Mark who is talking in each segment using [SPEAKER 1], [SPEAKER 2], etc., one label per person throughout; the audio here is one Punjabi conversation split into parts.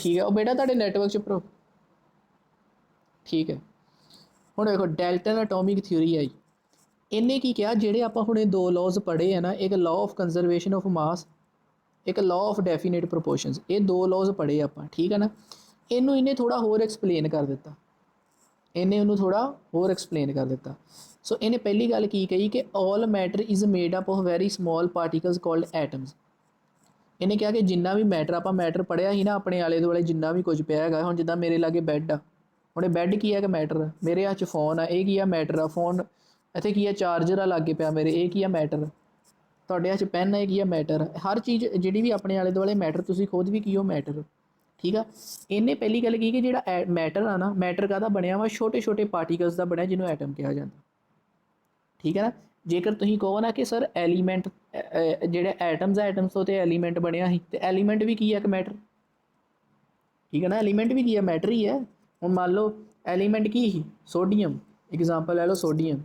[SPEAKER 1] ठीक है वो बेटा तुहाडे नैटवर्क च प्रो ठीक है। हुण देखो डैल्टन एटॉमिक थ्योरी आई, इन्हें की कहा जेडे आपां हुणे दो लॉज पढ़े है ना, एक law of conservation of mass, एक लॉ ऑफ डेफिनेट प्रोपोर्शनस, ये दो लॉज पढ़े आपां ठीक है ना। इनू इन्हें थोड़ा होर एक्सप्लेन कर दिता, इन्हें उन्होंने थोड़ा होर एक्सप्लेन कर दिता। सो इन्हें पहली गल की कही कि all matter is made up of very small particles called atoms. इन्हें कहा कि जिन्ना भी मैटर आप मैटर पढ़िया ही ना अपने आले दुआले जिन्ना भी कुछ पिया है, हुण जिद्दां मेरे लागे बैड आ, हुणे बैड की है कि मैटर आ, मेरे हत्थ च फोन आ, ये की है मैटर आ, फोन इत्थे की है चार्जर आ लागे पिया मेरे, ये की है मैटर आ, तुहाडे हत्थ च पैन है की है मैटर आ, हर चीज़ जिहड़ी भी अपने आले दुआले मैटर तुसीं खुद भी की हो मैटर। ठीक है इन्हें पहली गल की कि जिहड़ा मैटर आ ना, मैटर काहदा बनिया वा, छोटे छोटे पार्टिकल्स का बनिया जिन्होंने एटम कहा जाता। ठीक है ना, जेकर तुसीं कहो ना कि सर एलीमेंट जेडे एटम्स है एटम्स तो एलीमेंट बनया ही, तो एलीमेंट भी की है एक मैटर। ठीक है ना, एलीमेंट भी की है मैटर ही है। हम मान लो एलीमेंट की ही सोडियम, एग्जाम्पल ले लो सोडियम,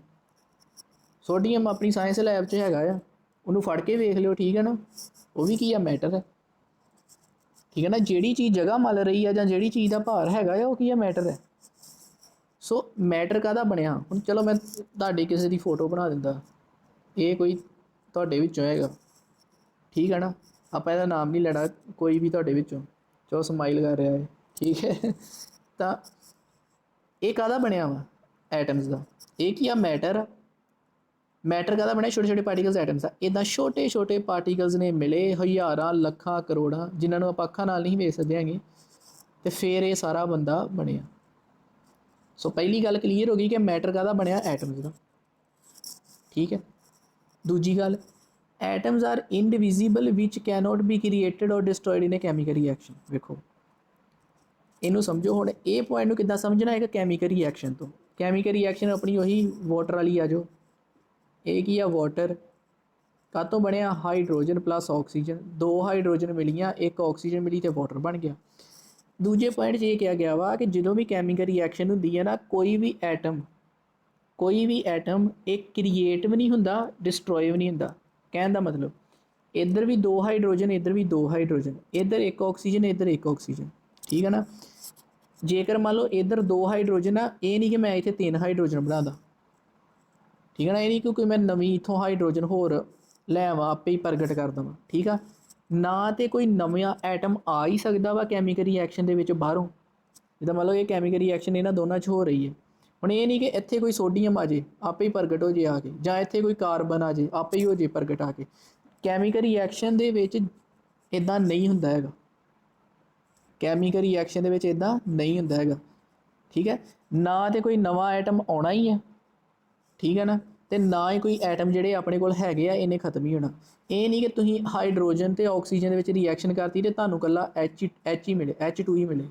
[SPEAKER 1] सोडियम अपनी साइंस लैब च हैगा आ, उन्होंने फड़ के वेख लियो ठीक है ना, वो भी की है मैटर है। ठीक है ना, जिहड़ी चीज़ जगह मल रही है जां जिहड़ी चीज़ का भार हैगा आ, वो की है मैटर है। सो मैटर काहदा बनिया, हुण चलो मैं तुहाडी किसी की फोटो बना दिंदा, ये कोई तुहाडे विचों हैगा ठीक है ना, आपां इहदा नाम नहीं लेना, कोई भी तुहाडे विचों, चलो स्माइल कर रहा है ठीक है तो ये काहदा बनिया वा एटम्स का, ये की आ मैटर आ। मैटर काहदा बनिया, छोटे छोटे पार्टिकल्स एटम्स आ, इदां छोटे छोटे पार्टिकल्स ने मिले हज़ारां लखां करोड़ां जिन्होंने आप अखां नाल नहीं वेख सकते हैगे, तो फिर ये सारा बंदा बनिया। सो पहली गल क्लीयर हो गई कि मैटर काहदा बनिया एटम्स का। ठीक है दूजी गल atoms are indivisible which cannot be created or destroyed in a chemical reaction. देखो इनू समझो हुण ये पॉइंट किद्दां समझना है कि कैमिकल रिएक्शन तो, कैमिकल रिएक्शन अपनी वही वाटर वाली आ जाओ, ये की आ वाटर कातों बनया हाइड्रोजन प्लस ऑक्सीजन, दो हाइड्रोजन मिलियाँ एक ऑक्सीजन मिली तो वाटर बन गया। दूजे पॉइंट ये कहा गया वा कि जो भी कैमिकल रिएक्शन होंदी है ना, कोई भी एटम एक क्रिएट भी नहीं होंदा डिस्ट्रॉय भी नहीं होंदा। कहने का मतलब इधर भी दो हाइड्रोजन इधर भी दो हाइड्रोजन, इधर एक ऑक्सीजन इधर एक ऑक्सीजन। ठीक है ना, जेकर मान लो इधर दो हाइड्रोजन आ, ये नहीं कि मैं इतने तीन हाइड्रोजन बना दा। ठीक है ना, ये नहीं क्योंकि मैं नवीं इतों हाइड्रोजन होर लै आवां आपे ही प्रगट कर देवां। ठीक है ना, तो कोई नवा एटम आ ही सकता वा कैमिकल रिएक्शन के विच बाहरों, जिद्दां मतलब ये कैमिकल रिएक्शन इन्हां दोनों च हो रही है। हुण ये नहीं कि इत्थे कोई सोडियम आ जाए आपे ही प्रगट हो जाए आके, जां इत्थे कोई कार्बन आ जाए आपे ही हो जाए प्रगट आके। कैमिकल रिएक्शन दे विच इदां नहीं हुंदा हैगा, कैमिकल रिएक्शन दे विच इदां नहीं हुंदा हैगा। ठीक है ना, तो कोई नवा एटम आना ही है ठीक है ना, तो ना ही कोई एटम जिहड़े अपने कोल हैगे आ इन्हें खत्म ही होना। ये नहीं कि तुसीं हाइड्रोजन तो ऑक्सीजन दे विच रिएक्शन करती तो तुहानूं कल्ला एच ही मिले, H2 ही मिले,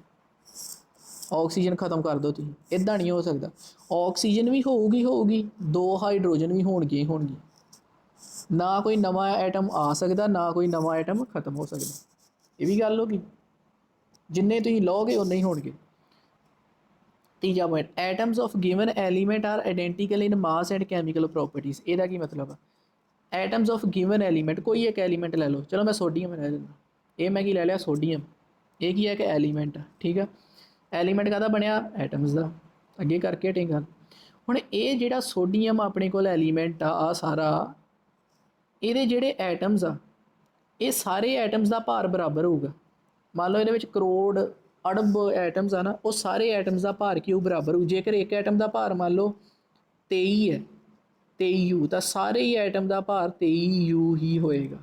[SPEAKER 1] ऑक्सीजन खत्म कर दो तुसीं, इदां नहीं हो सकता। ऑक्सीजन भी होगी दो हाइड्रोजन भी होणगे होणगे, ना कोई नवा एटम आ सकता ना कोई नवा एटम खत्म हो सकता। ये भी गल होगी, जिन्ने तुसीं लओगे उन्ने ही होणगे। तीजा point atoms of given element are identical in mass and chemical properties. ਇਹਦਾ की मतलब है एटम्स ऑफ गिवन एलीमेंट, कोई एक एलीमेंट ले लो, चलो मैं सोडियम ले लेना, ये मैं की ले लिया सोडियम, ये की है कि एलीमेंट है। ठीक है एलीमेंट काहदा बनया एटम्स का, अगे करके हटे गल। हुण ये जिहड़ा सोडियम अपने कोल एलीमेंट आ सारा, ये जिहड़े एटम्स आ ये सारे एटम्स का भार बराबर होगा। मान लो ये करोड़ अड़ब एटम्स आ ना, वो सारे एटम्स का भार क्यों बराबर हो, जेकर एक एटम का भार मान लो 23 है 23U, तो सारे ही एटम का भार 23U ही होएगा।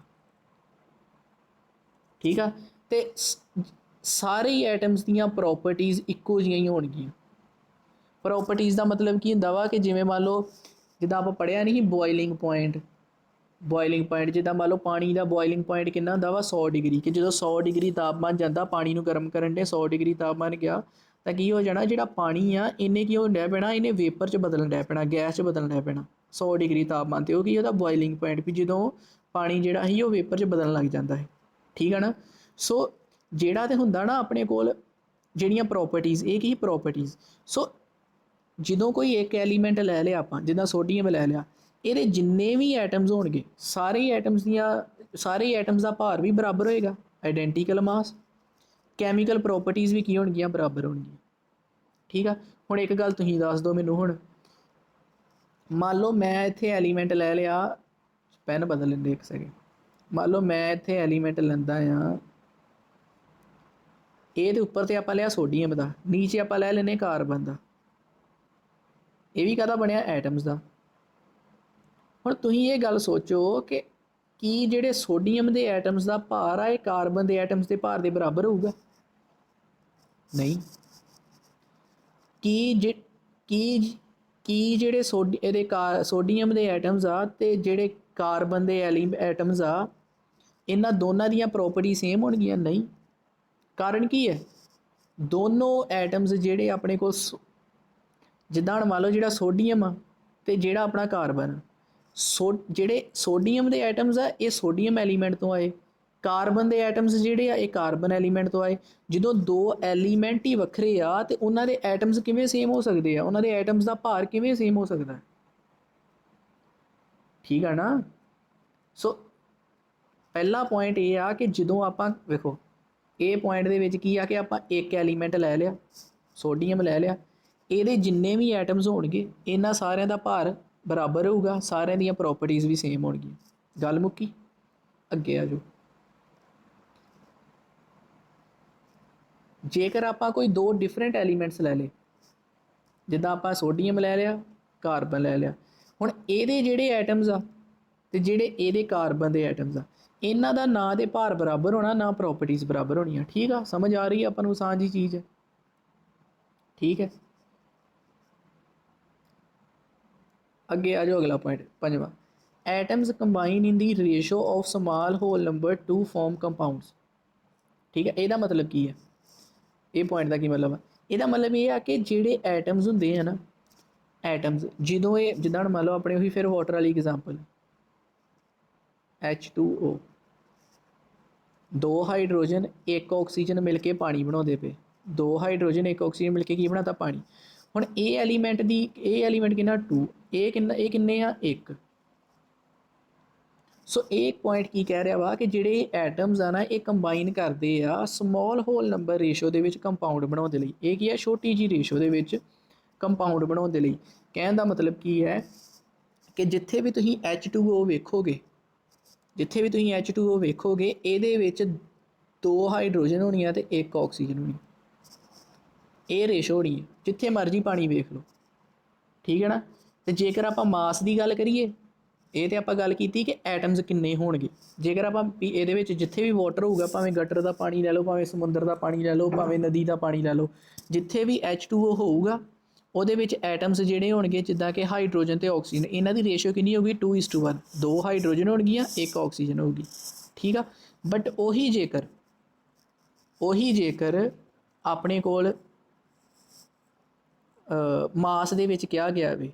[SPEAKER 1] ठीक है तो सारे ही एटम्स दियां प्रॉपर्टीज़ इक्को जिहियां ही होणगियां। प्रॉपर्टीज़ का मतलब की हुंदा वा कि जिवें मान लो जिद्दां आपां पढ़िया नहीं बॉयलिंग पॉइंट जिद्दां मान लो पानी का बॉयलिंग पॉइंट कितना हुंदा वा 100 डिग्री, कि जो 100 डिग्री तापमान जाता पानी नूं गर्म करन दे 100 डिग्री तापमान गया तो की हो जाना, जिहड़ा पानी आ इन्हें की हो डै पैना, इन्हें वेपर च बदलन डै पैना, गैस च बदलन डै पैना 100 डिग्री तापमान ते, की होता बॉयलिंग पॉइंट भी जो पानी जिहड़ा ही वो वेपर च बदलन लग जाता है। ठीक है ना, सो जिहड़ा तो हुंदा ना अपने कोल जिहड़ियां प्रॉपर्टीज़, ये की प्रॉपर्टीज़। सो ਜਦੋਂ कोई एक एलीमेंट लै लिया आप जिदा सोडियम लै लिया, ये जिन्ने भी एटम्स होणगे सारे एटम्स दियां सारे एटम्स का भार भी बराबर होएगा, आइडेंटिकल मास। ਕੈਮੀਕਲ ਪ੍ਰੋਪਰਟੀਜ਼ ਵੀ ਕੀ ਹੋਣਗੀਆਂ, ਬਰਾਬਰ ਹੋਣਗੀਆਂ। ਠੀਕ ਆ। ਹੁਣ ਇੱਕ ਗੱਲ ਤੁਸੀਂ ਦੱਸ ਦਿਓ ਮੈਨੂੰ, ਹੁਣ ਮੰਨ ਲਓ ਮੈਂ ਇੱਥੇ ਐਲੀਮੈਂਟ ਲੈ ਲਿਆ, ਪੈਨ ਬਦਲ ਲੈਂਦੇ ਇੱਕ ਸੈਕਿੰਡ। ਮੰਨ ਲਓ ਮੈਂ ਇੱਥੇ ਐਲੀਮੈਂਟ ਲੈਂਦਾ ਆ, ਇਹਦੇ ਉੱਪਰ ਤੇ ਆਪਾਂ ਲਿਆ ਸੋਡੀਅਮ ਦਾ, ਨੀਚੇ ਆਪਾਂ ਲੈ ਲੈਂਦੇ ਕਾਰਬਨ ਦਾ। ਇਹ ਵੀ ਕਾਹਦਾ ਬਣਿਆ, ਐਟਮਸ ਦਾ। ਹੁਣ ਤੁਸੀਂ ਇਹ ਗੱਲ ਸੋਚੋ ਕਿ ਕੀ ਜਿਹੜੇ ਸੋਡੀਅਮ ਦੇ ਐਟਮਸ ਦਾ ਭਾਰ ਆ ਇਹ ਕਾਰਬਨ ਦੇ ਐਟਮਸ ਦੇ ਭਾਰ ਦੇ ਬਰਾਬਰ ਹੋਊਗਾ? ਨਹੀਂ। ਕੀ ਜਿਹੜੇ ਸੋਡੀਅਮ ਦੇ ਐਟਮਸ ਆ ਤੇ ਜਿਹੜੇ ਕਾਰਬਨ ਦੇ ਐਟਮਸ ਆ, ਇਹਨਾਂ ਦੋਨਾਂ ਦੀਆਂ ਪ੍ਰੋਪਰਟੀ ਸੇਮ ਹੋਣਗੀਆਂ? ਨਹੀਂ। ਕਾਰਨ ਕੀ ਹੈ, ਦੋਨੋਂ ਐਟਮਸ ਜਿਹੜੇ ਆਪਣੇ ਕੋਲ, ਜਿੱਦਾਂ ਹੁਣ ਮੰਨ ਲਓ ਜਿਹੜਾ ਸੋਡੀਅਮ ਆ ਤੇ ਜਿਹੜਾ ਆਪਣਾ ਕਾਰਬਨ, ਜਿਹੜੇ ਸੋਡੀਅਮ ਦੇ ਐਟਮਸ ਆ ਇਹ ਸੋਡੀਅਮ ਐਲੀਮੈਂਟ ਤੋਂ ਆਏ, ਕਾਰਬਨ ਦੇ ਐਟਮਸ ਜਿਹੜੇ ਆ ਇਹ ਕਾਰਬਨ ਐਲੀਮੈਂਟ ਤੋਂ ਆਏ। ਜਦੋਂ ਦੋ ਐਲੀਮੈਂਟ ਹੀ ਵੱਖਰੇ ਆ ਤੇ ਉਹਨਾਂ ਦੇ ਐਟਮਸ ਕਿਵੇਂ ਸੇਮ ਹੋ ਸਕਦੇ ਆ, ਉਹਨਾਂ ਦੇ ਐਟਮਸ ਦਾ ਭਾਰ ਕਿਵੇਂ ਸੇਮ ਹੋ ਸਕਦਾ? ਠੀਕ ਆ ਨਾ। ਸੋ ਪਹਿਲਾ ਪੁਆਇੰਟ ਇਹ ਆ ਕਿ ਜਦੋਂ ਆਪਾਂ ਵੇਖੋ ਇਹ ਪੁਆਇੰਟ ਦੇ ਵਿੱਚ ਕੀ ਆ ਕਿ ਆਪਾਂ ਇੱਕ ਐਲੀਮੈਂਟ ਲੈ ਲਿਆ, ਸੋਡੀਅਮ ਲੈ ਲਿਆ, ਇਹਦੇ ਜਿੰਨੇ ਵੀ ਐਟਮਸ ਹੋਣਗੇ ਇਹਨਾਂ ਸਾਰਿਆਂ ਦਾ ਭਾਰ ਬਰਾਬਰ ਹੋਊਗਾ, ਸਾਰਿਆਂ ਦੀਆਂ ਪ੍ਰੋਪਰਟੀਜ਼ ਵੀ ਸੇਮ ਹੋਣਗੀਆਂ। ਗੱਲ ਮੁੱਕੀ। ਅੱਗੇ ਆ ਜਾਓ। ਜੇਕਰ ਆਪਾਂ ਕੋਈ ਦੋ ਡਿਫਰੈਂਟ ਐਲੀਮੈਂਟਸ ਲੈ ਲਏ, ਜਿੱਦਾਂ ਆਪਾਂ ਸੋਡੀਅਮ ਲੈ ਲਿਆ, ਕਾਰਬਨ ਲੈ ਲਿਆ, ਹੁਣ ਇਹਦੇ ਜਿਹੜੇ ਐਟਮਸ ਆ ਤੇ ਜਿਹੜੇ ਇਹਦੇ ਕਾਰਬਨ ਦੇ ਐਟਮਸ ਆ, ਇਹਨਾਂ ਦਾ ਨਾ ਦੇ ਭਾਰ ਬਰਾਬਰ ਹੋਣਾ, ਨਾ ਪ੍ਰੋਪਰਟੀਜ਼ ਬਰਾਬਰ ਹੋਣੀਆਂ। ਠੀਕ ਆ, ਸਮਝ ਆ ਰਹੀ ਆਪਾਂ ਨੂੰ ਆਸਾਨ ਜੀ ਚੀਜ਼ ਹੈ। ਠੀਕ ਹੈ। ਅੱਗੇ ਆ ਜਾਓ, ਅਗਲਾ ਪੁਆਇੰਟ ਪੰਜਵਾਂ, atoms combine in the ratio of small whole number to form compounds. ਠੀਕ ਹੈ। ਇਹਦਾ ਮਤਲਬ ਕੀ ਹੈ, ਇਹ ਪੁਆਇੰਟ ਦਾ ਕੀ ਮਤਲਬ ਆ? ਇਹਦਾ ਮਤਲਬ ਇਹ ਆ ਕਿ ਜਿਹੜੇ ਐਟਮਸ ਹੁੰਦੇ ਆ ਨਾ, ਐਟਮਸ ਜਦੋਂ ਇਹ, ਜਿੱਦਾਂ ਮੰਨ ਲਓ ਆਪਣੇ ਉਹੀ ਫਿਰ ਵਾਟਰ ਵਾਲੀ ਐਗਜ਼ਾਮਪਲ, H2O, ਦੋ ਹਾਈਡਰੋਜਨ ਇੱਕ ਆਕਸੀਜਨ ਮਿਲ ਕੇ ਪਾਣੀ ਬਣਾਉਂਦੇ ਪਏ, ਦੋ ਹਾਈਡਰੋਜਨ ਇੱਕ ਆਕਸੀਜਨ ਮਿਲ ਕੇ ਕੀ ਬਣਾਤਾ, ਪਾਣੀ। ਹੁਣ ਇਹ ਐਲੀਮੈਂਟ ਕਿੰਨਾ 2, ਇਹ ਕਿੰਨੇ ਆ 1। ਸੋ ਇਹ ਪੁਆਇੰਟ ਕੀ ਕਹਿ ਰਿਹਾ ਵਾ ਕਿ ਜਿਹੜੇ ਐਟਮਸ ਆ ਨਾ ਇਹ ਕੰਬਾਈਨ ਕਰਦੇ ਆ ਸਮੋਲ ਹੋਲ ਨੰਬਰ ਰੇਸ਼ੋ ਦੇ ਵਿੱਚ ਕੰਪਾਊਂਡ ਬਣਾਉਣ ਦੇ ਲਈ। ਇਹ ਕੀ ਹੈ, ਛੋਟੀ ਜੀ ਰੇਸ਼ੋ ਦੇ ਵਿੱਚ ਕੰਪਾਊਂਡ ਬਣਾਉਣ ਦੇ ਲਈ। ਕਹਿਣ ਦਾ ਮਤਲਬ ਕੀ ਹੈ ਕਿ ਜਿੱਥੇ ਵੀ ਤੁਸੀਂ H2O ਵੇਖੋਗੇ, ਜਿੱਥੇ ਵੀ ਤੁਸੀਂ H2O ਵੇਖੋਗੇ ਇਹਦੇ ਵਿੱਚ ਦੋ ਹਾਈਡਰੋਜਨ ਹੋਣੀਆਂ ਤੇ ਇੱਕ ਆਕਸੀਜਨ ਹੋਣੀ, ਇਹ ਰੇਸ਼ੋ ਹੋਣੀ ਹੈ, ਜਿੱਥੇ ਮਰਜ਼ੀ ਪਾਣੀ ਵੇਖ ਲਓ। ਠੀਕ ਹੈ ਨਾ। ਤੇ ਜੇਕਰ ਆਪਾਂ ਮਾਸ ਦੀ ਗੱਲ ਕਰੀਏ, ਇਹ ਤੇ ਆਪਾਂ ਗੱਲ ਕੀਤੀ ਕਿ ਐਟਮਸ ਕਿੰਨੇ ਹੋਣਗੇ। ਜੇਕਰ ਆਪਾਂ ਇਹਦੇ ਵਿੱਚ ਜਿੱਥੇ ਵੀ ਵਾਟਰ ਹੋਊਗਾ, ਭਾਵੇਂ ਗਟਰ ਦਾ ਪਾਣੀ ਲੈ ਲਓ, ਭਾਵੇਂ ਸਮੁੰਦਰ ਦਾ ਪਾਣੀ ਲੈ ਲਓ, ਭਾਵੇਂ ਨਦੀ ਦਾ ਪਾਣੀ ਲੈ ਲਓ, ਜਿੱਥੇ ਵੀ H2O ਹੋਊਗਾ ਉਹਦੇ ਵਿੱਚ ਐਟਮਸ ਜਿਹੜੇ ਹੋਣਗੇ, ਜਿੱਦਾਂ ਕਿ ਹਾਈਡਰੋਜਨ ਤੇ ਆਕਸੀਜਨ, ਇਹਨਾਂ ਦੀ ਰੇਸ਼ੋ ਕਿੰਨੀ ਹੋਊਗੀ, 2:1, ਦੋ ਹਾਈਡਰੋਜਨ ਹੋਣਗੀਆਂ, ਇੱਕ ਆਕਸੀਜਨ ਹੋਊਗੀ। ਠੀਕ ਆ। ਬਟ ਉਹੀ ਜੇਕਰ ਆਪਣੇ ਕੋਲ ਮਾਸ ਦੇ ਵਿੱਚ ਕਿਹਾ ਗਿਆ ਹੋਵੇ,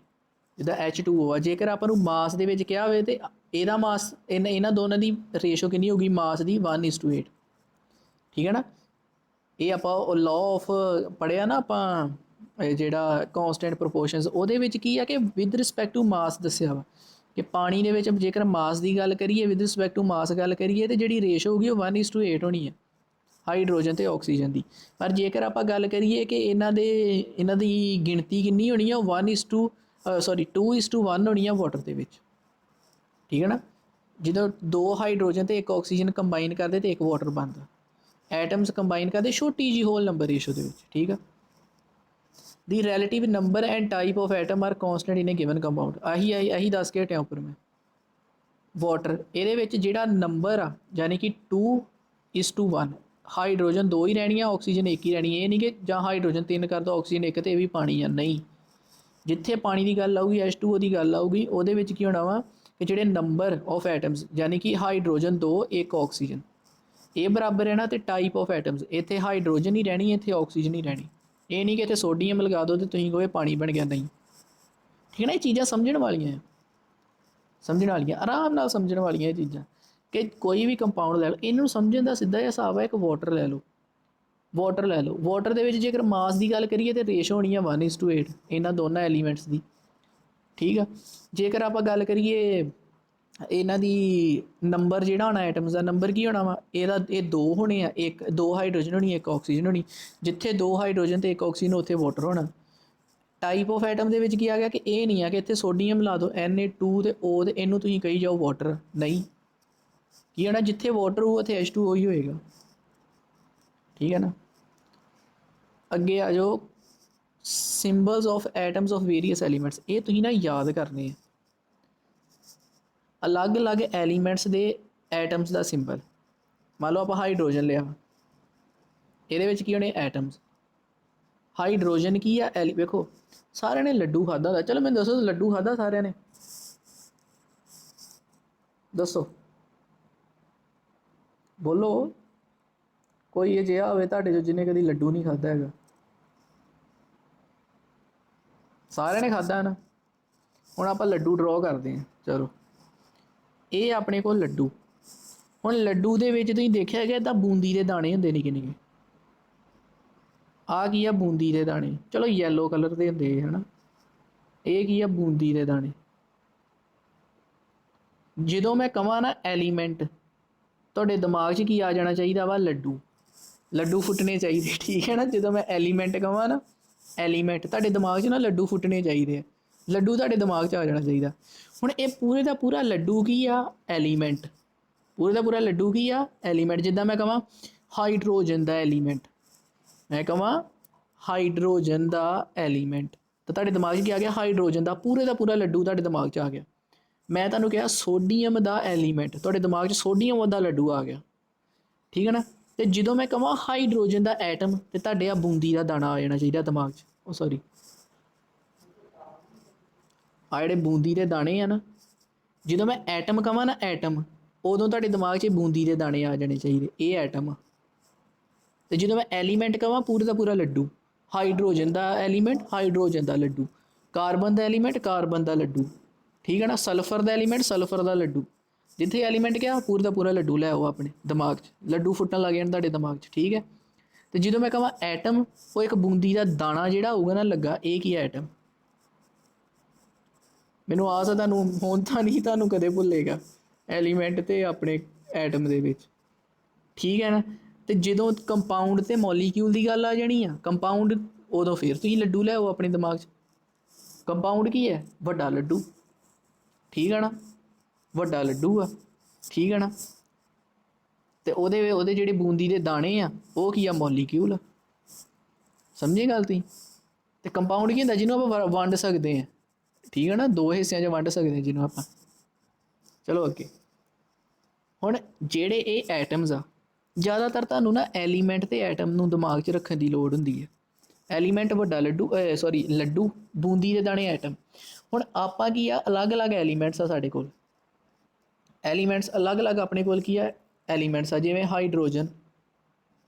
[SPEAKER 1] ਜਿੱਦਾਂ H2O ਆ, ਜੇਕਰ ਆਪਾਂ ਨੂੰ ਮਾਸ ਦੇ ਵਿੱਚ ਕਿਹਾ ਹੋਵੇ ਤੇ ਇਹਦਾ ਮਾਸ, ਇਹਨਾਂ ਦੋਨਾਂ ਦੀ ਰੇਸ਼ੋ ਕਿੰਨੀ ਹੋਊਗੀ ਮਾਸ ਦੀ, 1:8। ਠੀਕ ਹੈ ਨਾ। ਇਹ ਆਪਾਂ ਲਾਅ ਆਫ ਪੜ੍ਹਿਆ ਨਾ ਆਪਾਂ, ਜਿਹੜਾ ਕੌਂਸਟੈਂਟ ਪ੍ਰੋਪੋਰਸ਼ਨਸ, ਉਹਦੇ ਵਿੱਚ ਕੀ ਆ ਕਿ ਵਿਦ ਰਿਸਪੈਕਟ ਟੂ ਮਾਸ ਦੱਸਿਆ ਵਾ ਕਿ ਪਾਣੀ ਦੇ ਵਿੱਚ ਜੇਕਰ ਮਾਸ ਦੀ ਗੱਲ ਕਰੀਏ, ਵਿਦ ਰਿਸਪੈਕਟ ਟੂ ਮਾਸ ਗੱਲ ਕਰੀਏ, ਤੇ ਜਿਹੜੀ ਰੇਸ਼ੋ ਹੋਊਗੀ ਉਹ 1:8 ਹੋਣੀ ਹੈ ਹਾਈਡਰੋਜਨ ਤੇ ਆਕਸੀਜਨ ਦੀ। ਪਰ ਜੇਕਰ ਆਪਾਂ ਗੱਲ ਕਰੀਏ ਕਿ ਇਹਨਾਂ ਦੀ ਗਿਣਤੀ ਕਿੰਨੀ ਹੋਣੀ ਆ, ਉਹ 2:1 ਹੋਣੀ ਆ ਵਾਟਰ ਦੇ ਵਿੱਚ। ਠੀਕ ਹੈ ਨਾ। ਜਦੋਂ ਦੋ ਹਾਈਡਰੋਜਨ ਤੇ ਇੱਕ ਆਕਸੀਜਨ ਕੰਬਾਈਨ ਕਰਦੇ ਤੇ ਇੱਕ ਵਾਟਰ ਬਣਦਾ, ਐਟਮਸ ਕੰਬਾਈਨ ਕਰਦੇ ਛੋਟੀ ਜੀ ਹੋਲ ਨੰਬਰ ਰੇਸ਼ੋ ਦੇ ਵਿੱਚ। ਠੀਕ ਆ। ਦੀ relative number and type of atom are constant in a given compound. ਆਹੀ ਦੱਸ ਕੇ ਹਟਿਆ ਉੱਪਰ ਮੈਂ। ਵਾਟਰ ਇਹਦੇ ਵਿੱਚ ਜਿਹੜਾ ਨੰਬਰ ਆ, ਯਾਨੀ ਕਿ 2:1, ਹਾਈਡਰੋਜਨ ਦੋ ਹੀ ਰਹਿਣੀਆਂ, ਆਕਸੀਜਨ ਇੱਕ ਹੀ ਰਹਿਣੀ। ਇਹ ਨਹੀਂ ਕਿ ਜਾਂ ਹਾਈਡਰੋਜਨ 3 ਕਰ ਦਿਓ, ਆਕਸੀਜਨ ਇੱਕ, ਤੇ ਇਹ ਵੀ ਪਾਣੀ ਆ, ਨਹੀਂ। ਜਿੱਥੇ ਪਾਣੀ ਦੀ ਗੱਲ ਆਊਗੀ, H2O ਦੀ ਗੱਲ ਆਊਗੀ, ਉਹਦੇ ਵਿੱਚ ਕੀ ਹੋਣਾ ਵਾ ਕਿ ਜਿਹੜੇ ਨੰਬਰ ਆਫ ਐਟਮਸ, ਯਾਨੀ ਕਿ ਹਾਈਡਰੋਜਨ 2 ਇੱਕ ਆਕਸੀਜਨ, ਇਹ ਬਰਾਬਰ ਰਹਿਣਾ। ਤੇ ਟਾਈਪ ਆਫ ਐਟਮਸ, ਇੱਥੇ ਹਾਈਡਰੋਜਨ ਹੀ ਰਹਿਣੀ, ਇੱਥੇ ਆਕਸੀਜਨ ਹੀ ਰਹਿਣੀ। ਇਹ ਨਹੀਂ ਕਿ ਇੱਥੇ ਸੋਡੀਅਮ ਲਗਾ ਦਿਓ ਤੇ ਤੁਸੀਂ ਕਹੋ ਪਾਣੀ ਬਣ ਗਿਆ, ਨਹੀਂ। ਠੀਕ ਹੈ ਨਾ। ਇਹ ਚੀਜ਼ਾਂ ਸਮਝਣ ਵਾਲੀਆਂ, ਆਰਾਮ ਨਾਲ ਸਮਝਣ ਵਾਲੀਆਂ ਇਹ ਚੀਜ਼ਾਂ। ਕਿ ਕੋਈ ਵੀ ਕੰਪਾਊਂਡ ਲੈ ਲਓ, ਇਹਨੂੰ ਸਮਝਣ ਦਾ ਸਿੱਧਾ ਜਿਹਾ ਹਿਸਾਬ ਹੈ, ਇੱਕ ਵਾਟਰ ਲੈ ਲਓ, ਵਾਟਰ ਦੇ ਵਿੱਚ ਜੇਕਰ ਮਾਸ ਦੀ ਗੱਲ ਕਰੀਏ ਤੇ ਰੇਸ਼ੋ ਹੋਣੀ ਆ 1:8 ਇਹਨਾਂ ਦੋਨਾਂ ਐਲੀਮੈਂਟਸ ਦੀ। ਠੀਕ ਆ। ਜੇਕਰ ਆਪਾਂ ਗੱਲ ਕਰੀਏ ਇਹਨਾਂ ਦੀ ਨੰਬਰ ਜਿਹੜਾ ਹੋਣਾ ਐਟਮਸ ਦਾ ਨੰਬਰ ਕੀ ਹੋਣਾ ਵਾ ਇਹਦਾ ਇਹ ਦੋ ਹੋਣੇ ਆ ਇੱਕ ਦੋ ਹਾਈਡਰੋਜਨ ਹੋਣੀ ਇੱਕ ਆਕਸੀਜਨ ਹੋਣੀ ਜਿੱਥੇ ਦੋ ਹਾਈਡਰੋਜਨ ਤੇ ਇੱਕ ਆਕਸੀਜਨ ਉੱਥੇ ਵਾਟਰ ਹੋਣਾ ਟਾਈਪ ਆਫ ਐਟਮ ਦੇ ਵਿੱਚ ਕੀ ਆ ਗਿਆ ਕਿ ਇਹ ਨਹੀਂ ਆ ਕਿ ਇੱਥੇ ਸੋਡੀਅਮ ਲਾ ਦਿਓ Na2 ਤੇ O ਤੇ ਇਹਨੂੰ ਤੁਸੀਂ ਕਹੀ ਜਾਓ ਵਾਟਰ ਨਹੀਂ ਕੀ ਹੈ ਨਾ ਜਿੱਥੇ ਵਾਟਰ ਹੋਊ ਉੱਥੇ H2O ਹੀ ਹੋਏਗਾ ਠੀਕ ਹੈ ਨਾ ਅੱਗੇ ਆ ਜਾਓ ਸਿੰਬਲਸ of atoms of various elements ਇਹ ਤੁਸੀਂ ਨਾ ਯਾਦ ਕਰਨੇ ਆ ਅਲੱਗ-ਅਲੱਗ ਐਲੀਮੈਂਟਸ ਦੇ ਐਟਮਸ ਦਾ ਸਿੰਬਲ ਮੰਨ ਲਓ ਆਪਾਂ ਹਾਈਡਰੋਜਨ ਲਿਆ ਇਹਦੇ ਵਿੱਚ ਕੀ ਹੋਣੇ ਐਟਮਸ ਹਾਈਡਰੋਜਨ ਕੀ ਆ ਵੇਖੋ ਸਾਰਿਆਂ ਨੇ ਲੱਡੂ ਖਾਧਾ ਹੁੰਦਾ ਚਲੋ ਮੈਨੂੰ ਦੱਸੋ ਲੱਡੂ ਖਾਧਾ ਸਾਰਿਆਂ ਨੇ ਦੱਸੋ ਬੋਲੋ ਕੋਈ ਅਜਿਹਾ ਹੋਵੇ ਤੁਹਾਡੇ 'ਚੋਂ ਜਿਹਨੇ ਕਦੀ ਲੱਡੂ ਨਹੀਂ ਖਾਧਾ ਹੈਗਾ ਸਾਰਿਆਂ ਨੇ ਖਾਧਾ ਹੈ ਨਾ ਹੁਣ ਆਪਾਂ ਲੱਡੂ ਡਰਾਅ ਕਰਦੇ ਹਾਂ ਚਲੋ ਇਹ ਆਪਣੇ ਕੋਲ ਲੱਡੂ ਹੁਣ ਲੱਡੂ ਦੇ ਵਿੱਚ ਤੁਸੀਂ ਦੇਖਿਆ ਗਿਆ ਤਾਂ ਬੂੰਦੀ ਦੇ ਦਾਣੇ ਹੁੰਦੇ ਨਿੱਕੇ ਨਿੱਕੇ ਆ ਕੀ ਆ ਬੂੰਦੀ ਦੇ ਦਾਣੇ ਚਲੋ ਯੈਲੋ ਕਲਰ ਦੇ ਹੁੰਦੇ ਹੈ ਨਾ ਇਹ ਕੀ ਆ ਬੂੰਦੀ ਦੇ ਦਾਣੇ ਜਦੋਂ ਮੈਂ ਕਹਾਂ ਨਾ ਐਲੀਮੈਂਟ ਤੁਹਾਡੇ ਦਿਮਾਗ 'ਚ ਕੀ ਆ ਜਾਣਾ ਚਾਹੀਦਾ ਵਾ ਲੱਡੂ ਲੱਡੂ ਫੁੱਟਣੇ ਚਾਹੀਦੇ ਠੀਕ ਹੈ ਨਾ ਜਦੋਂ ਮੈਂ ਐਲੀਮੈਂਟ ਕਹਾਂ ਨਾ ਐਲੀਮੈਂਟ ਤੁਹਾਡੇ ਦਿਮਾਗ 'ਚ ਨਾ ਲੱਡੂ ਫੁੱਟਣੇ ਚਾਹੀਦੇ ਆ ਲੱਡੂ ਤੁਹਾਡੇ ਦਿਮਾਗ 'ਚ ਆ ਜਾਣਾ ਚਾਹੀਦਾ ਹੁਣ ਇਹ ਪੂਰੇ ਦਾ ਪੂਰਾ ਲੱਡੂ ਕੀ ਆ ਐਲੀਮੈਂਟ ਪੂਰੇ ਦਾ ਪੂਰਾ ਲੱਡੂ ਕੀ ਆ ਐਲੀਮੈਂਟ ਜਿੱਦਾਂ ਮੈਂ ਕਹਾਂ ਹਾਈਡਰੋਜਨ ਦਾ ਐਲੀਮੈਂਟ ਮੈਂ ਕਹਾਂ ਹਾਈਡਰੋਜਨ ਦਾ ਐਲੀਮੈਂਟ ਤਾਂ ਤੁਹਾਡੇ ਦਿਮਾਗ 'ਚ ਕੀ ਆ ਗਿਆ ਹਾਈਡਰੋਜਨ ਦਾ ਪੂਰਾ ਲੱਡੂ ਤੁਹਾਡੇ ਦਿਮਾਗ 'ਚ ਆ ਗਿਆ ਮੈਂ ਤੁਹਾਨੂੰ ਕਿਹਾ ਸੋਡੀਅਮ ਦਾ ਐਲੀਮੈਂਟ ਤੁਹਾਡੇ ਦਿਮਾਗ 'ਚ ਸੋਡੀਅਮ ਦਾ ਲੱਡੂ ਆ ਗਿਆ ਠੀਕ ਹੈ ਨਾ ਤੇ ਜਦੋਂ ਮੈਂ ਕਹਾਂ ਹਾਈਡਰੋਜਨ ਦਾ ਐਟਮ ਤੇ ਤੁਹਾਡੇ ਆ ਬੂੰਦੀ ਦਾ ਦਾਣਾ ਆ ਜਾਣਾ ਚਾਹੀਦਾ ਦਿਮਾਗ 'ਚ ਉਹ ਸੌਰੀ ਆ ਜਿਹੜੇ ਬੂੰਦੀ ਦੇ ਦਾਣੇ ਆ ਨਾ ਜਦੋਂ ਮੈਂ ਐਟਮ ਕਹਾਂ ਨਾ ਐਟਮ ਉਦੋਂ ਤੁਹਾਡੇ ਦਿਮਾਗ 'ਚ ਬੂੰਦੀ ਦੇ ਦਾਣੇ ਆ ਜਾਣੇ ਚਾਹੀਦੇ ਇਹ ਐਟਮ ਆ ਤੇ ਜਦੋਂ ਮੈਂ ਐਲੀਮੈਂਟ ਕਹਾਂ ਪੂਰੇ ਦਾ ਪੂਰਾ ਲੱਡੂ ਹਾਈਡਰੋਜਨ ਦਾ ਐਲੀਮੈਂਟ ਹਾਈਡਰੋਜਨ ਦਾ ਲੱਡੂ ਕਾਰਬਨ ਦਾ ਐਲੀਮੈਂਟ ਕਾਰਬਨ ਦਾ ਲੱਡੂ ਠੀਕ ਹੈ ਨਾ ਸਲਫਰ ਦਾ ਐਲੀਮੈਂਟ ਸਲਫਰ ਦਾ ਲੱਡੂ ਜਿੱਥੇ ਐਲੀਮੈਂਟ ਕਿਹਾ ਪੂਰਾ ਦਾ ਪੂਰਾ ਲੱਡੂ ਲੈ ਆਓ ਆਪਣੇ ਦਿਮਾਗ 'ਚ ਲੱਡੂ ਫੁੱਟਣ ਲੱਗ ਜਾਣ ਤੁਹਾਡੇ ਦਿਮਾਗ 'ਚ ਠੀਕ ਹੈ ਤੇ ਜਦੋਂ ਮੈਂ ਕਹਾਂ ਐਟਮ ਉਹ ਇੱਕ ਬੂੰਦੀ ਦਾ ਦਾਣਾ ਜਿਹੜਾ ਹੋਊਗਾ ਨਾ ਲੱਗਾ ਇਹ ਕੀ ਐਟਮ ਮੈਨੂੰ ਆਸ ਆ ਤੁਹਾਨੂੰ ਹੁਣ ਤਾਂ ਨਹੀਂ ਤੁਹਾਨੂੰ ਕਦੇ ਭੁੱਲੇਗਾ ਐਲੀਮੈਂਟ ਤੇ ਆਪਣੇ ਐਟਮ ਦੇ ਵਿੱਚ ਠੀਕ ਹੈ ਨਾ ਤੇ ਜਦੋਂ ਕੰਪਾਊਂਡ ਤੇ ਮੋਲੀਕਿਊਲ ਦੀ ਗੱਲ ਆ ਜਾਣੀ ਆ ਕੰਪਾਊਂਡ ਉਦੋਂ ਫਿਰ ਤੁਸੀਂ ਲੱਡੂ ਲੈ ਆਓ ਆਪਣੇ ਦਿਮਾਗ 'ਚ ਕੰਪਾਊਂਡ ਕੀ ਹੈ ਵੱਡਾ ਲੱਡੂ ਠੀਕ ਹੈ ਨਾ ਵੱਡਾ ਲੱਡੂ ਆ ਠੀਕ ਹੈ ਨਾ ਤੇ ਉਹਦੇ ਜਿਹੜੇ ਬੂੰਦੀ ਦੇ ਦਾਣੇ ਆ ਉਹ ਕੀ ਆ ਮੋਲੀਕਿਊਲ ਸਮਝੇ ਗੱਲ ਤੁਸੀਂ ਤੇ ਕੰਪਾਊਂਡ ਕੀ ਹੁੰਦਾ ਜਿਹਨੂੰ ਆਪਾਂ ਵੰਡ ਸਕਦੇ ਹਾਂ ਠੀਕ ਹੈ ਨਾ ਦੋ ਹਿੱਸਿਆਂ 'ਚ ਵੰਡ ਸਕਦੇ ਹਾਂ ਜਿਹਨੂੰ ਆਪਾਂ ਚਲੋ ਅੱਗੇ ਹੁਣ ਜਿਹੜੇ ਇਹ ਐਟਮਸ ਆ ਜ਼ਿਆਦਾਤਰ ਤੁਹਾਨੂੰ ਨਾ ਐਲੀਮੈਂਟ ਤੇ ਐਟਮ ਨੂੰ ਦਿਮਾਗ 'ਚ ਰੱਖਣ ਦੀ ਲੋੜ ਹੁੰਦੀ ਹੈ ਐਲੀਮੈਂਟ ਵੱਡਾ ਲੱਡੂ ਸੌਰੀ ਲੱਡੂ ਬੂੰਦੀ ਦੇ ਦਾਣੇ ਐਟਮ ਹੁਣ ਆਪਾਂ ਕੀ ਆ ਅਲੱਗ-ਅਲੱਗ ਐਲੀਮੈਂਟਸ ਆ ਸਾਡੇ ਕੋਲ ਐਲੀਮੈਂਟਸ ਅਲੱਗ-ਅਲੱਗ ਆਪਣੇ ਕੋਲ ਕੀ ਆ ਐਲੀਮੈਂਟਸ ਆ ਜਿਵੇਂ ਹਾਈਡਰੋਜਨ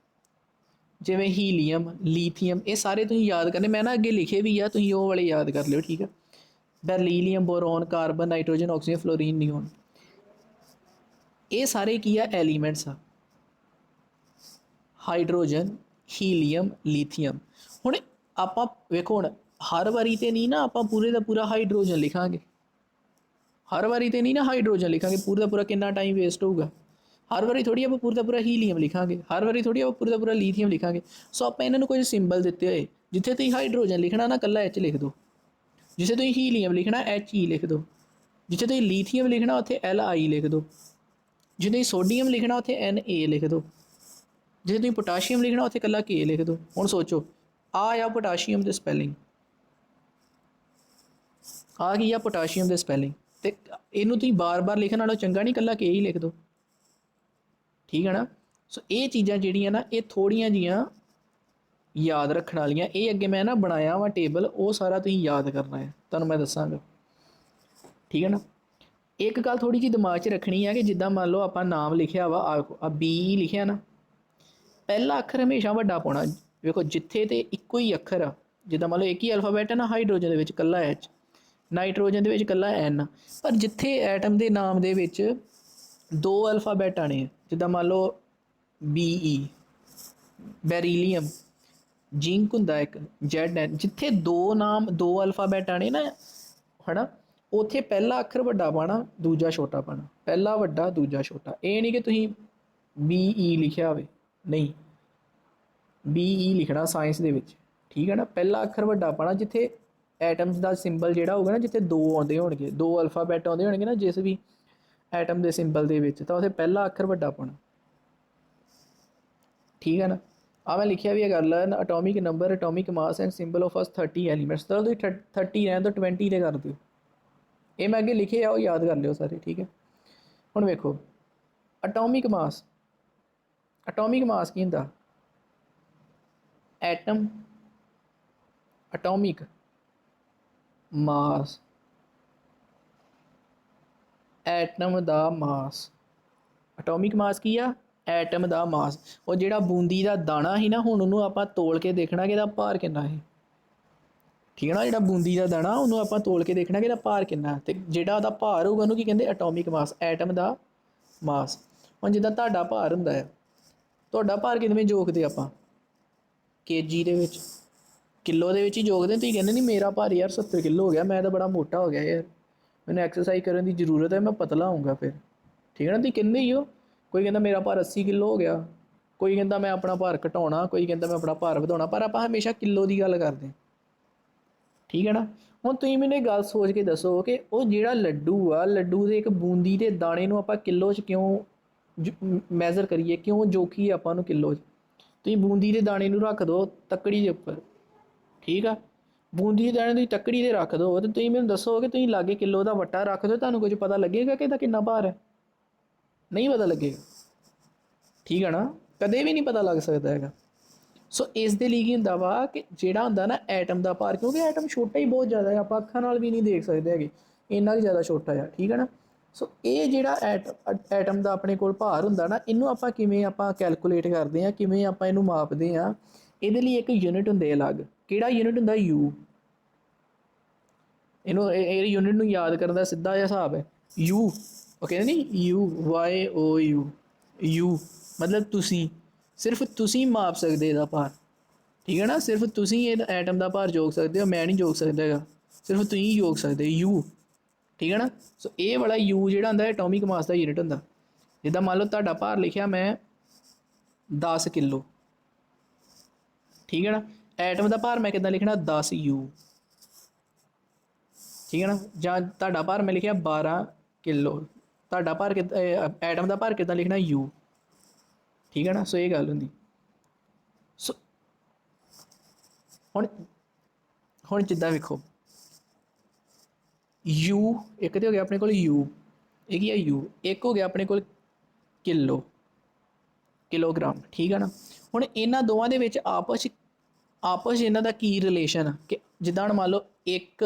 [SPEAKER 1] ਜਿਵੇਂ ਹੀਲੀਅਮ ਲੀਥੀਅਮ ਇਹ ਸਾਰੇ ਤੁਸੀਂ ਯਾਦ ਕਰਨੇ ਮੈਂ ਨਾ ਅੱਗੇ ਲਿਖੇ ਵੀ ਆ ਤੁਸੀਂ ਉਹ ਵਾਲੇ ਯਾਦ ਕਰ ਲਿਓ ਠੀਕ ਆ beryllium boron carbon nitrogen oxygen fluorine neon ਇਹ ਸਾਰੇ ਕੀ ਆ ਐਲੀਮੈਂਟਸ ਆ ਹਾਈਡਰੋਜਨ ਹੀਲੀਅਮ ਲੀਥੀਅਮ ਹੁਣ ਆਪਾਂ ਵੇਖੋ ਹੁਣ ਹਰ ਵਾਰੀ ਤੇ ਨਹੀਂ ਨਾ ਆਪਾਂ ਪੂਰੇ ਦਾ ਪੂਰਾ ਹਾਈਡਰੋਜਨ ਲਿਖਾਂਗੇ ਹਰ ਵਾਰੀ ਤੇ ਨਹੀਂ ਨਾ ਹਾਈਡਰੋਜਨ ਲਿਖਾਂਗੇ ਪੂਰਾ ਦਾ ਪੂਰਾ ਕਿੰਨਾ ਟਾਈਮ ਵੇਸਟ ਹੋਊਗਾ ਹਰ ਵਾਰੀ ਥੋੜੀ ਆਪਾਂ ਪੂਰਾ ਦਾ ਪੂਰਾ ਹੀਲੀਅਮ ਲਿਖਾਂਗੇ ਹਰ ਵਾਰੀ ਥੋੜੀ ਆਪਾਂ ਪੂਰਾ ਦਾ ਪੂਰਾ ਲੀਥੀਅਮ ਲਿਖਾਂਗੇ ਸੋ ਆਪਾਂ ਇਹਨਾਂ ਨੂੰ ਕੋਈ ਸਿੰਬਲ ਦਿੱਤੇ ਹੋਏ ਜਿੱਥੇ ਤੁਸੀਂ ਹਾਈਡਰੋਜਨ ਲਿਖਣਾ ਨਾ ਇਕੱਲਾ H ਲਿਖ ਦਿਓ ਜਿੱਥੇ ਤੁਸੀਂ ਹੀਲੀਅਮ ਲਿਖਣਾ HE ਲਿਖ ਦਿਓ ਜਿੱਥੇ ਤੁਸੀਂ ਲੀਥੀਅਮ ਲਿਖਣਾ ਉੱਥੇ Li ਲਿਖ ਦਿਓ ਜੇ ਤੁਸੀਂ ਸੋਡੀਅਮ ਲਿਖਣਾ ਉੱਥੇ Na ਲਿਖ ਦਿਓ ਜੇ ਤੁਸੀਂ ਪੋਟਾਸ਼ੀਅਮ ਲਿਖਣਾ ਉੱਥੇ ਇਕੱਲਾ K ਲਿਖ ਦਿਓ ਹੁਣ ਸੋਚੋ ਆ ਪੋਟਾਸ਼ੀਅਮ ਦੇ ਸਪੈਲਿੰਗ ਆ ਕੀ ਆ ਪੋਟਾਸ਼ੀਅਮ ਦੇ ਸਪੈਲਿੰਗ ਤੇ ਇਹਨੂੰ ਤੁਸੀਂ ਬਾਰ-ਬਾਰ ਲਿਖਣ ਨਾਲੋਂ ਚੰਗਾ ਨਹੀਂ ਇਕੱਲਾ K ਹੀ ਲਿਖ ਦਿਓ ਠੀਕ ਹੈ ਨਾ ਸੋ ਇਹ ਚੀਜ਼ਾਂ ਜਿਹੜੀਆਂ ਨਾ ਇਹ ਥੋੜ੍ਹੀਆਂ ਜੀਆਂ ਯਾਦ ਰੱਖਣ ਵਾਲੀਆਂ ਇਹ ਅੱਗੇ ਮੈਂ ਨਾ ਬਣਾਇਆ ਵਾ ਟੇਬਲ ਉਹ ਸਾਰਾ ਤੁਸੀਂ ਯਾਦ ਕਰਨਾ ਹੈ ਤੁਹਾਨੂੰ ਮੈਂ ਦੱਸਾਂਗਾ ਠੀਕ ਹੈ ਨਾ ਇੱਕ ਗੱਲ ਥੋੜ੍ਹੀ ਜਿਹੀ ਦਿਮਾਗ 'ਚ ਰੱਖਣੀ ਹੈ ਕਿ ਜਿੱਦਾਂ ਮੰਨ ਲਓ ਆਪਾਂ ਨਾਮ ਲਿਖਿਆ ਵਾ ਆ B ਲਿਖਿਆ ਨਾ ਪਹਿਲਾ ਅੱਖਰ ਹਮੇਸ਼ਾ ਵੱਡਾ ਪਾਉਣਾ ਵੇਖੋ ਜਿੱਥੇ ਤੇ ਇੱਕੋ ਹੀ ਅੱਖਰ ਆ ਜਿੱਦਾਂ ਮੰਨ ਲਓ ਇੱਕ ਹੀ ਅਲਫਾਬੈਟ ਹੈ ਨਾ ਹਾਈਡਰੋਜਨ ਦੇ ਵਿੱਚ ਇਕੱਲਾ H ਨਾਈਟ੍ਰੋਜਨ ਦੇ ਵਿੱਚ ਇਕੱਲਾ N ਪਰ ਜਿੱਥੇ ਐਟਮ ਦੇ ਨਾਮ ਦੇ ਵਿੱਚ ਦੋ ਅਲਫਾਬੈਟ ਆਣੇ ਆ ਜਿੱਦਾਂ ਮੰਨ ਲਓ BE ਬੈਰੀਲੀਅਮ ਜ਼ਿੰਕ ਹੁੰਦਾ ਇੱਕ ZN ਜਿੱਥੇ ਦੋ ਨਾਮ ਦੋ ਅਲਫਾਬੈਟ ਆਣੇ ਨਾ ਹੈ ਨਾ ਉੱਥੇ ਪਹਿਲਾ ਅੱਖਰ ਵੱਡਾ ਪਾਉਣਾ, ਦੂਜਾ ਛੋਟਾ ਪਾਉਣਾ, ਪਹਿਲਾ ਵੱਡਾ ਦੂਜਾ ਛੋਟਾ। ਇਹ ਨਹੀਂ ਕਿ ਤੁਸੀਂ BE ਲਿਖਿਆ ਹੋਵੇ, ਨਹੀਂ, BE ਲਿਖਣਾ ਸਾਇੰਸ ਦੇ ਵਿੱਚ, ਠੀਕ ਹੈ ਨਾ। ਪਹਿਲਾ ਅੱਖਰ ਵੱਡਾ ਪਾਉਣਾ, ਜਿੱਥੇ ਐਟਮਸ ਦਾ ਸਿੰਬਲ ਜਿਹੜਾ ਹੋਊਗਾ ਨਾ, ਜਿੱਥੇ 2 ਆਉਂਦੇ ਹੋਣਗੇ, 2 ਅਲਫਾਬੈਟ ਆਉਂਦੇ ਹੋਣਗੇ ਨਾ ਜਿਸ ਵੀ ਐਟਮ ਦੇ ਸਿੰਬਲ ਦੇ ਵਿੱਚ, ਤਾਂ ਉੱਥੇ ਪਹਿਲਾ ਅੱਖਰ ਵੱਡਾ ਪਾਉਣਾ, ਠੀਕ ਹੈ ਨਾ। ਆ ਮੈਂ ਲਿਖਿਆ ਵੀ ਹੈਗਾ, learn atomic number, atomic mass and symbol of first 30 elements. ਤਾਂ ਤੁਸੀਂ 30 ਰਹਿਣ ਤੋਂ 20 ਦੇ ਕਰ ਦਿਓ। ਇਹ ਮੈਂ ਅੱਗੇ ਲਿਖੇ ਆ, ਉਹ ਯਾਦ ਕਰ ਲਿਓ ਸਾਰੇ, ਠੀਕ ਹੈ। ਹੁਣ ਵੇਖੋ ਅਟੋਮਿਕ ਮਾਸ, ਅਟੋਮਿਕ ਮਾਸ ਕੀ ਹੁੰਦਾ? ਐਟਮ, ਅਟੋਮਿਕ ਮਾਸ, ਐਟਮ ਦਾ ਮਾਸ। ਅਟੋਮਿਕ ਮਾਸ ਕੀ ਆ? ਐਟਮ ਦਾ ਮਾਸ। ਉਹ ਜਿਹੜਾ ਬੂੰਦੀ ਦਾ ਦਾਣਾ ਸੀ ਨਾ, ਹੁਣ ਉਹਨੂੰ ਆਪਾਂ ਤੋਲ ਕੇ ਦੇਖਣਾ ਕਿ ਇਹਦਾ ਭਾਰ ਕਿੰਨਾ ਹੈ, ਠੀਕ ਹੈ ਨਾ। ਜਿਹੜਾ ਬੂੰਦੀ ਦਾ ਦਾਣਾ, ਉਹਨੂੰ ਆਪਾਂ ਤੋਲ ਕੇ ਦੇਖਣਾ ਕਿ ਇਹਦਾ ਭਾਰ ਕਿੰਨਾ, ਅਤੇ ਜਿਹੜਾ ਉਹਦਾ ਭਾਰ ਹੋਊਗਾ ਉਹਨੂੰ ਕੀ ਕਹਿੰਦੇ? ਐਟੋਮਿਕ ਮਾਸ, ਐਟਮ ਦਾ ਮਾਸ। ਹੁਣ ਜਿੱਦਾਂ ਤੁਹਾਡਾ ਭਾਰ ਹੁੰਦਾ ਹੈ, ਤੁਹਾਡਾ ਭਾਰ ਕਿਵੇਂ ਜੋਖਦੇ ਆਪਾਂ? kg ਦੇ ਵਿੱਚ, ਕਿਲੋ ਦੇ ਵਿੱਚ ਹੀ ਜੋਖਦੇ। ਤੁਸੀਂ ਕਹਿੰਦੇ ਨਹੀਂ ਮੇਰਾ ਭਾਰ ਯਾਰ 70 ਕਿਲੋ ਹੋ ਗਿਆ, ਮੈਂ ਤਾਂ ਬੜਾ ਮੋਟਾ ਹੋ ਗਿਆ ਯਾਰ, ਮੈਨੂੰ ਐਕਸਰਸਾਈਜ਼ ਕਰਨ ਦੀ ਜ਼ਰੂਰਤ ਹੈ, ਮੈਂ ਪਤਲਾ ਹੋਊਂਗਾ ਫਿਰ, ਠੀਕ ਹੈ ਨਾ। ਤੁਸੀਂ ਕਹਿੰਦੇ ਹੀ ਹੋ। ਕੋਈ ਕਹਿੰਦਾ ਮੇਰਾ ਭਾਰ 80 ਕਿਲੋ ਹੋ ਗਿਆ, ਕੋਈ ਕਹਿੰਦਾ ਮੈਂ ਆਪਣਾ ਭਾਰ ਘਟਾਉਣਾ, ਕੋਈ ਕਹਿੰਦਾ ਮੈਂ ਆਪਣਾ ਭਾਰ ਵਧਾਉਣਾ, ਪਰ ਆਪਾਂ ਹਮੇਸ਼ਾ ਕਿਲੋ ਦੀ ਗੱਲ ਕਰਦੇ, ਠੀਕ ਹੈ ਨਾ। ਹੁਣ ਤੁਸੀਂ ਮੈਨੂੰ ਇਹ ਗੱਲ ਸੋਚ ਕੇ ਦੱਸੋ ਕਿ ਉਹ ਜਿਹੜਾ ਲੱਡੂ ਆ, ਲੱਡੂ ਦੇ ਇੱਕ ਬੂੰਦੀ ਦੇ ਦਾਣੇ ਨੂੰ ਆਪਾਂ ਕਿਲੋ 'ਚ ਕਿਉਂ ਮੈਜ਼ਰ ਕਰੀਏ, ਕਿਉਂ ਜੋਖੀਏ ਆਪਾਂ ਉਹਨੂੰ ਕਿਲੋ 'ਚ? ਤੁਸੀਂ ਬੂੰਦੀ ਦੇ ਦਾਣੇ ਨੂੰ ਰੱਖ ਦਿਓ ਤੱਕੜੀ ਦੇ ਉੱਪਰ, ਠੀਕ ਆ, ਬੂੰਦੀ ਦੇ ਦਾਣੇ ਤੁਸੀਂ ਤੱਕੜੀ 'ਤੇ ਰੱਖ ਦਿਓ, ਅਤੇ ਤੁਸੀਂ ਮੈਨੂੰ ਦੱਸੋ ਕਿ ਤੁਸੀਂ ਲਾਗੇ ਕਿਲੋ ਦਾ ਵੱਟਾ ਰੱਖ ਦਿਓ, ਤੁਹਾਨੂੰ ਕੁਝ ਪਤਾ ਲੱਗੇਗਾ ਕਿ ਇਹਦਾ ਕਿੰਨਾ ਭਾਰ ਹੈ? ਨਹੀਂ ਪਤਾ ਲੱਗੇਗਾ, ਠੀਕ ਹੈ ਨਾ, ਕਦੇ ਵੀ ਨਹੀਂ ਪਤਾ ਲੱਗ ਸਕਦਾ ਹੈਗਾ। ਸੋ ਇਸ ਦੇ ਲਈ ਕੀ ਹੁੰਦਾ ਵਾ ਕਿ ਜਿਹੜਾ ਹੁੰਦਾ ਨਾ ਐਟਮ ਦਾ ਭਾਰ, ਕਿਉਂਕਿ ਐਟਮ ਛੋਟਾ ਹੀ ਬਹੁਤ ਜ਼ਿਆਦਾ ਹੈ, ਆਪਾਂ ਅੱਖਾਂ ਨਾਲ ਵੀ ਨਹੀਂ ਦੇਖ ਸਕਦੇ ਹੈਗੇ, ਇੰਨਾ ਕੁ ਜ਼ਿਆਦਾ ਛੋਟਾ ਆ, ਠੀਕ ਹੈ ਨਾ। ਸੋ ਇਹ ਜਿਹੜਾ ਐਟਮ ਦਾ ਆਪਣੇ ਕੋਲ ਭਾਰ ਹੁੰਦਾ ਨਾ, ਇਹਨੂੰ ਆਪਾਂ ਕਿਵੇਂ ਆਪਾਂ ਕੈਲਕੂਲੇਟ ਕਰਦੇ ਹਾਂ, ਕਿਵੇਂ ਆਪਾਂ ਇਹਨੂੰ ਮਾਪਦੇ ਹਾਂ? ਇਹਦੇ ਲਈ ਇੱਕ ਯੂਨਿਟ ਹੁੰਦੇ ਅਲੱਗ। ਕਿਹੜਾ ਯੂਨਿਟ ਹੁੰਦਾ? ਯੂ। ਇਹਨੂੰ ਇਹ ਯੂਨਿਟ ਨੂੰ ਯਾਦ ਕਰਨ ਦਾ ਸਿੱਧਾ ਜਿਹਾ ਹਿਸਾਬ ਹੈ, ਯੂ। ਉਹ ਕਹਿੰਦੇ ਨਹੀਂ YOU, ਯੂ ਮਤਲਬ ਤੁਸੀਂ, ਸਿਰਫ ਤੁਸੀਂ ਮਾਪ ਸਕਦੇ ਇਹਦਾ ਭਾਰ, ਠੀਕ ਹੈ ਨਾ। ਸਿਰਫ ਤੁਸੀਂ ਇਹ ਐਟਮ ਦਾ ਭਾਰ ਜੋਗ ਸਕਦੇ ਹੋ, ਮੈਂ ਨਹੀਂ ਜੋਗ ਸਕਦਾ ਹੈਗਾ, ਸਿਰਫ ਤੁਸੀਂ ਜੋਗ ਸਕਦੇ ਯੂ, ਠੀਕ ਹੈ ਨਾ। ਸੋ ਇਹ ਵਾਲਾ ਯੂ ਜਿਹੜਾ ਹੁੰਦਾ ਐਟੋਮਿਕ ਮਾਸ ਦਾ ਯੂਨਿਟ ਹੁੰਦਾ। ਜਿੱਦਾਂ ਮੰਨ ਲਓ ਤੁਹਾਡਾ ਭਾਰ ਲਿਖਿਆ ਮੈਂ 10 ਕਿਲੋ, ਠੀਕ ਹੈ ਨਾ। ਐਟਮ ਦਾ ਭਾਰ ਮੈਂ ਕਿੱਦਾਂ ਲਿਖਣਾ? 10U, ਠੀਕ ਹੈ ਨਾ। ਜਾਂ ਤੁਹਾਡਾ ਭਾਰ ਮੈਂ ਲਿਖਿਆ 12 ਕਿਲੋ, ਤੁਹਾਡਾ ਭਾਰ ਐਟਮ ਦਾ ਭਾਰ ਕਿੱਦਾਂ ਲਿਖਣਾ? U, ਠੀਕ ਹੈ ਨਾ। ਸੋ ਇਹ ਗੱਲ ਹੁੰਦੀ। ਸੋ ਹੁਣ ਜਿੱਦਾਂ ਵੇਖੋ U ਇੱਕ ਤਾਂ ਹੋ ਗਿਆ ਆਪਣੇ ਕੋਲ U, ਇਹ ਕੀ ਹੈ? U। ਇੱਕ ਹੋ ਗਿਆ ਆਪਣੇ ਕੋਲ ਕਿਲੋ, ਕਿਲੋਗ੍ਰਾਮ, ਠੀਕ ਹੈ ਨਾ। ਹੁਣ ਇਹਨਾਂ ਦੋਵਾਂ ਦੇ ਵਿੱਚ ਆਪਸ ਇਹਨਾਂ ਦਾ ਕੀ ਰਿਲੇਸ਼ਨ ਆ ਕਿ ਜਿੱਦਾਂ ਹੁਣ ਮੰਨ ਲਓ ਇੱਕ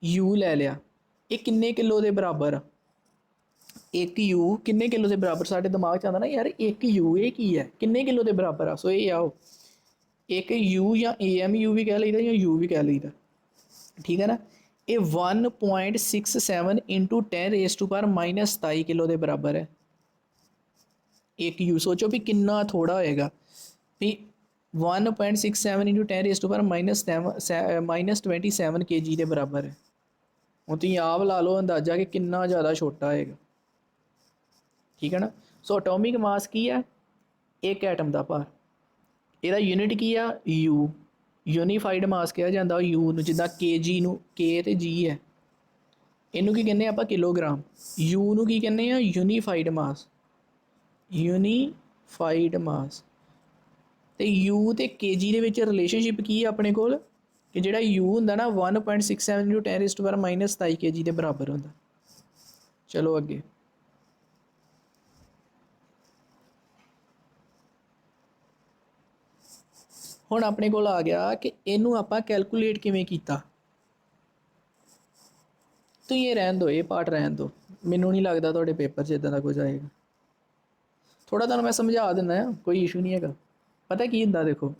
[SPEAKER 1] U ਲੈ ਲਿਆ, ਇਹ ਕਿੰਨੇ ਕਿਲੋ ਦੇ ਬਰਾਬਰ ਆ? ਇੱਕ U ਕਿੰਨੇ ਕਿਲੋ ਦੇ ਬਰਾਬਰ? ਸਾਡੇ ਦਿਮਾਗ 'ਚ ਆਉਂਦਾ ਨਾ ਯਾਰ ਇੱਕ U ਇਹ ਕੀ ਹੈ, ਕਿੰਨੇ ਕਿਲੋ ਦੇ ਬਰਾਬਰ ਆ? ਸੋ ਇਹ ਆਓ ਇੱਕ U ਜਾਂ AMU ਵੀ ਕਹਿ ਲਈਦਾ ਜਾਂ U ਵੀ ਕਹਿ ਲਈਦਾ, ਠੀਕ ਹੈ ਨਾ। ਇਹ 1.67 ਇੰਟੂ 10⁻⁻27 ਕਿਲੋ ਦੇ ਬਰਾਬਰ ਹੈ ਇੱਕ U। ਸੋਚੋ ਵੀ ਕਿੰਨਾ ਥੋੜ੍ਹਾ ਹੋਏਗਾ ਵੀ 1.67 ਇੰਟੂ 10⁻⁻27 kg ਦੇ ਬਰਾਬਰ ਹੈ। ਹੁਣ ਤੁਸੀਂ ਆਪ ਲਾ ਲਓ ਅੰਦਾਜ਼ਾ ਕਿ ਕਿੰਨਾ ਜ਼ਿਆਦਾ ਛੋਟਾ ਹੋਏਗਾ, ਠੀਕ ਹੈ ਨਾ। ਸੋ ਅਟੋਮਿਕ ਮਾਸ ਕੀ ਹੈ? ਇੱਕ ਐਟਮ ਦਾ ਭਾਰ। ਇਹਦਾ ਯੂਨਿਟ ਕੀ ਆ? U। ਯੂਨੀਫਾਈਡ ਮਾਸ ਕਿਹਾ ਜਾਂਦਾ U ਨੂੰ, ਜਿੱਦਾਂ kg ਨੂੰ K ਅਤੇ G ਹੈ, ਇਹਨੂੰ ਕੀ ਕਹਿੰਦੇ ਆਪਾਂ? ਕਿਲੋਗ੍ਰਾਮ। U ਨੂੰ ਕੀ ਕਹਿੰਦੇ ਆ? ਯੂਨੀਫਾਈਡ ਮਾਸ, ਯੂਨੀਫਾਈਡ ਮਾਸ। ਅਤੇ U ਅਤੇ kg ਦੇ ਵਿੱਚ ਰਿਲੇਸ਼ਨਸ਼ਿਪ ਕੀ ਹੈ ਆਪਣੇ ਕੋਲ ਕਿ ਜਿਹੜਾ U ਹੁੰਦਾ ਨਾ 1.67 ਇੰਟੂ 10⁻⁻27 kg ਦੇ ਬਰਾਬਰ ਹੁੰਦਾ। ਚਲੋ ਅੱਗੇ, ਹੁਣ ਆਪਣੇ ਕੋਲ ਆ ਗਿਆ ਕਿ ਇਹਨੂੰ ਆਪਾਂ ਕੈਲਕੂਲੇਟ ਕਿਵੇਂ ਕੀਤਾ। ਤੁਸੀਂ ਇਹ ਰਹਿਣ ਦਿਓ, ਇਹ ਪਾਰਟ ਰਹਿਣ ਦਿਓ, ਮੈਨੂੰ ਨਹੀਂ ਲੱਗਦਾ ਤੁਹਾਡੇ ਪੇਪਰ 'ਚ ਇੱਦਾਂ ਦਾ ਕੁਝ ਆਏਗਾ। ਥੋੜ੍ਹਾ ਤੁਹਾਨੂੰ ਮੈਂ ਸਮਝਾ ਦਿੰਦਾ ਆ, ਕੋਈ ਇਸ਼ੂ ਨਹੀਂ ਹੈਗਾ। ਪਤਾ ਕੀ ਹੁੰਦਾ, ਦੇਖੋ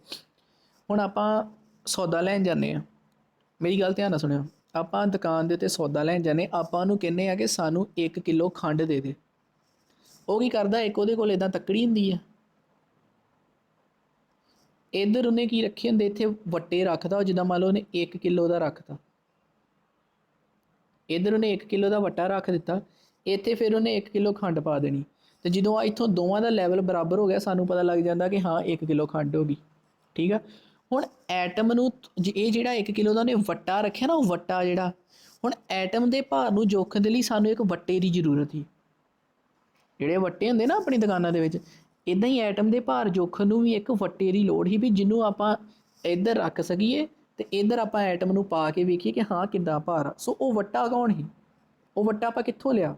[SPEAKER 1] ਹੁਣ ਆਪਾਂ ਸੌਦਾ ਲੈਣ ਜਾਂਦੇ ਹਾਂ, ਮੇਰੀ ਗੱਲ ਧਿਆਨ ਨਾਲ ਸੁਣਿਓ। ਆਪਾਂ ਦੁਕਾਨ ਦੇ ਉੱਤੇ ਸੌਦਾ ਲੈਣ ਜਾਂਦੇ, ਆਪਾਂ ਉਹਨੂੰ ਕਹਿੰਦੇ ਆ ਕਿ ਸਾਨੂੰ 1 ਕਿਲੋ ਖੰਡ ਦੇ ਦੇ। ਉਹ ਕੀ ਕਰਦਾ? ਇੱਕ ਉਹਦੇ ਕੋਲ ਇੱਦਾਂ ਤੱਕੜੀ ਹੁੰਦੀ ਆ, ਇੱਧਰ ਉਹਨੇ ਕੀ ਰੱਖੇ ਹੁੰਦੇ? ਇੱਥੇ ਵੱਟੇ ਰੱਖਦਾ, ਜਿੱਦਾਂ ਮੰਨ ਲਓ ਉਹਨੇ 1 ਕਿਲੋ ਦਾ ਰੱਖਤਾ, ਇੱਧਰ ਉਹਨੇ 1 ਕਿਲੋ ਦਾ ਵੱਟਾ ਰੱਖ ਦਿੱਤਾ, ਇੱਥੇ ਫਿਰ ਉਹਨੇ 1 ਕਿਲੋ ਖੰਡ ਪਾ ਦੇਣੀ। ਤੇ ਜਦੋਂ ਆ ਇੱਥੋਂ ਦੋਵਾਂ ਦਾ ਲੈਵਲ ਬਰਾਬਰ ਹੋ ਗਿਆ, ਸਾਨੂੰ ਪਤਾ ਲੱਗ ਜਾਂਦਾ ਕਿ ਹਾਂ 1 ਕਿਲੋ ਖੰਡ ਹੋ ਗਈ। ਠੀਕ ਆ, ਹੁਣ ਐਟਮ ਨੂੰ ਇਹ ਜਿਹੜਾ 1 ਕਿਲੋ ਦਾ ਉਹਨੇ ਵੱਟਾ ਰੱਖਿਆ ਨਾ, ਉਹ ਵੱਟਾ ਜਿਹੜਾ ਹੁਣ ਐਟਮ ਦੇ ਭਾਰ ਨੂੰ ਜੋਖਣ ਦੇ ਲਈ ਸਾਨੂੰ ਇੱਕ ਵੱਟੇ ਦੀ ਜ਼ਰੂਰਤ ਸੀ। ਜਿਹੜੇ ਵੱਟੇ ਹੁੰਦੇ ਨਾ ਆਪਣੀ ਦੁਕਾਨਾਂ ਦੇ ਵਿੱਚ, ਇੱਦਾਂ ਹੀ ਐਟਮ ਦੇ ਭਾਰ ਜੋਖਣ ਨੂੰ ਵੀ ਇੱਕ ਵੱਟੇ ਦੀ ਲੋੜ ਸੀ ਵੀ ਜਿਹਨੂੰ ਆਪਾਂ ਇੱਧਰ ਰੱਖ ਸਕੀਏ ਤੇ ਇੱਧਰ ਆਪਾਂ ਐਟਮ ਨੂੰ ਪਾ ਕੇ ਵੇਖੀਏ ਕਿ ਹਾਂ ਕਿੱਦਾਂ ਭਾਰ ਆ। ਸੋ ਉਹ ਵੱਟਾ ਕੌਣ ਸੀ? ਉਹ ਵੱਟਾ ਆਪਾਂ ਕਿੱਥੋਂ ਲਿਆ?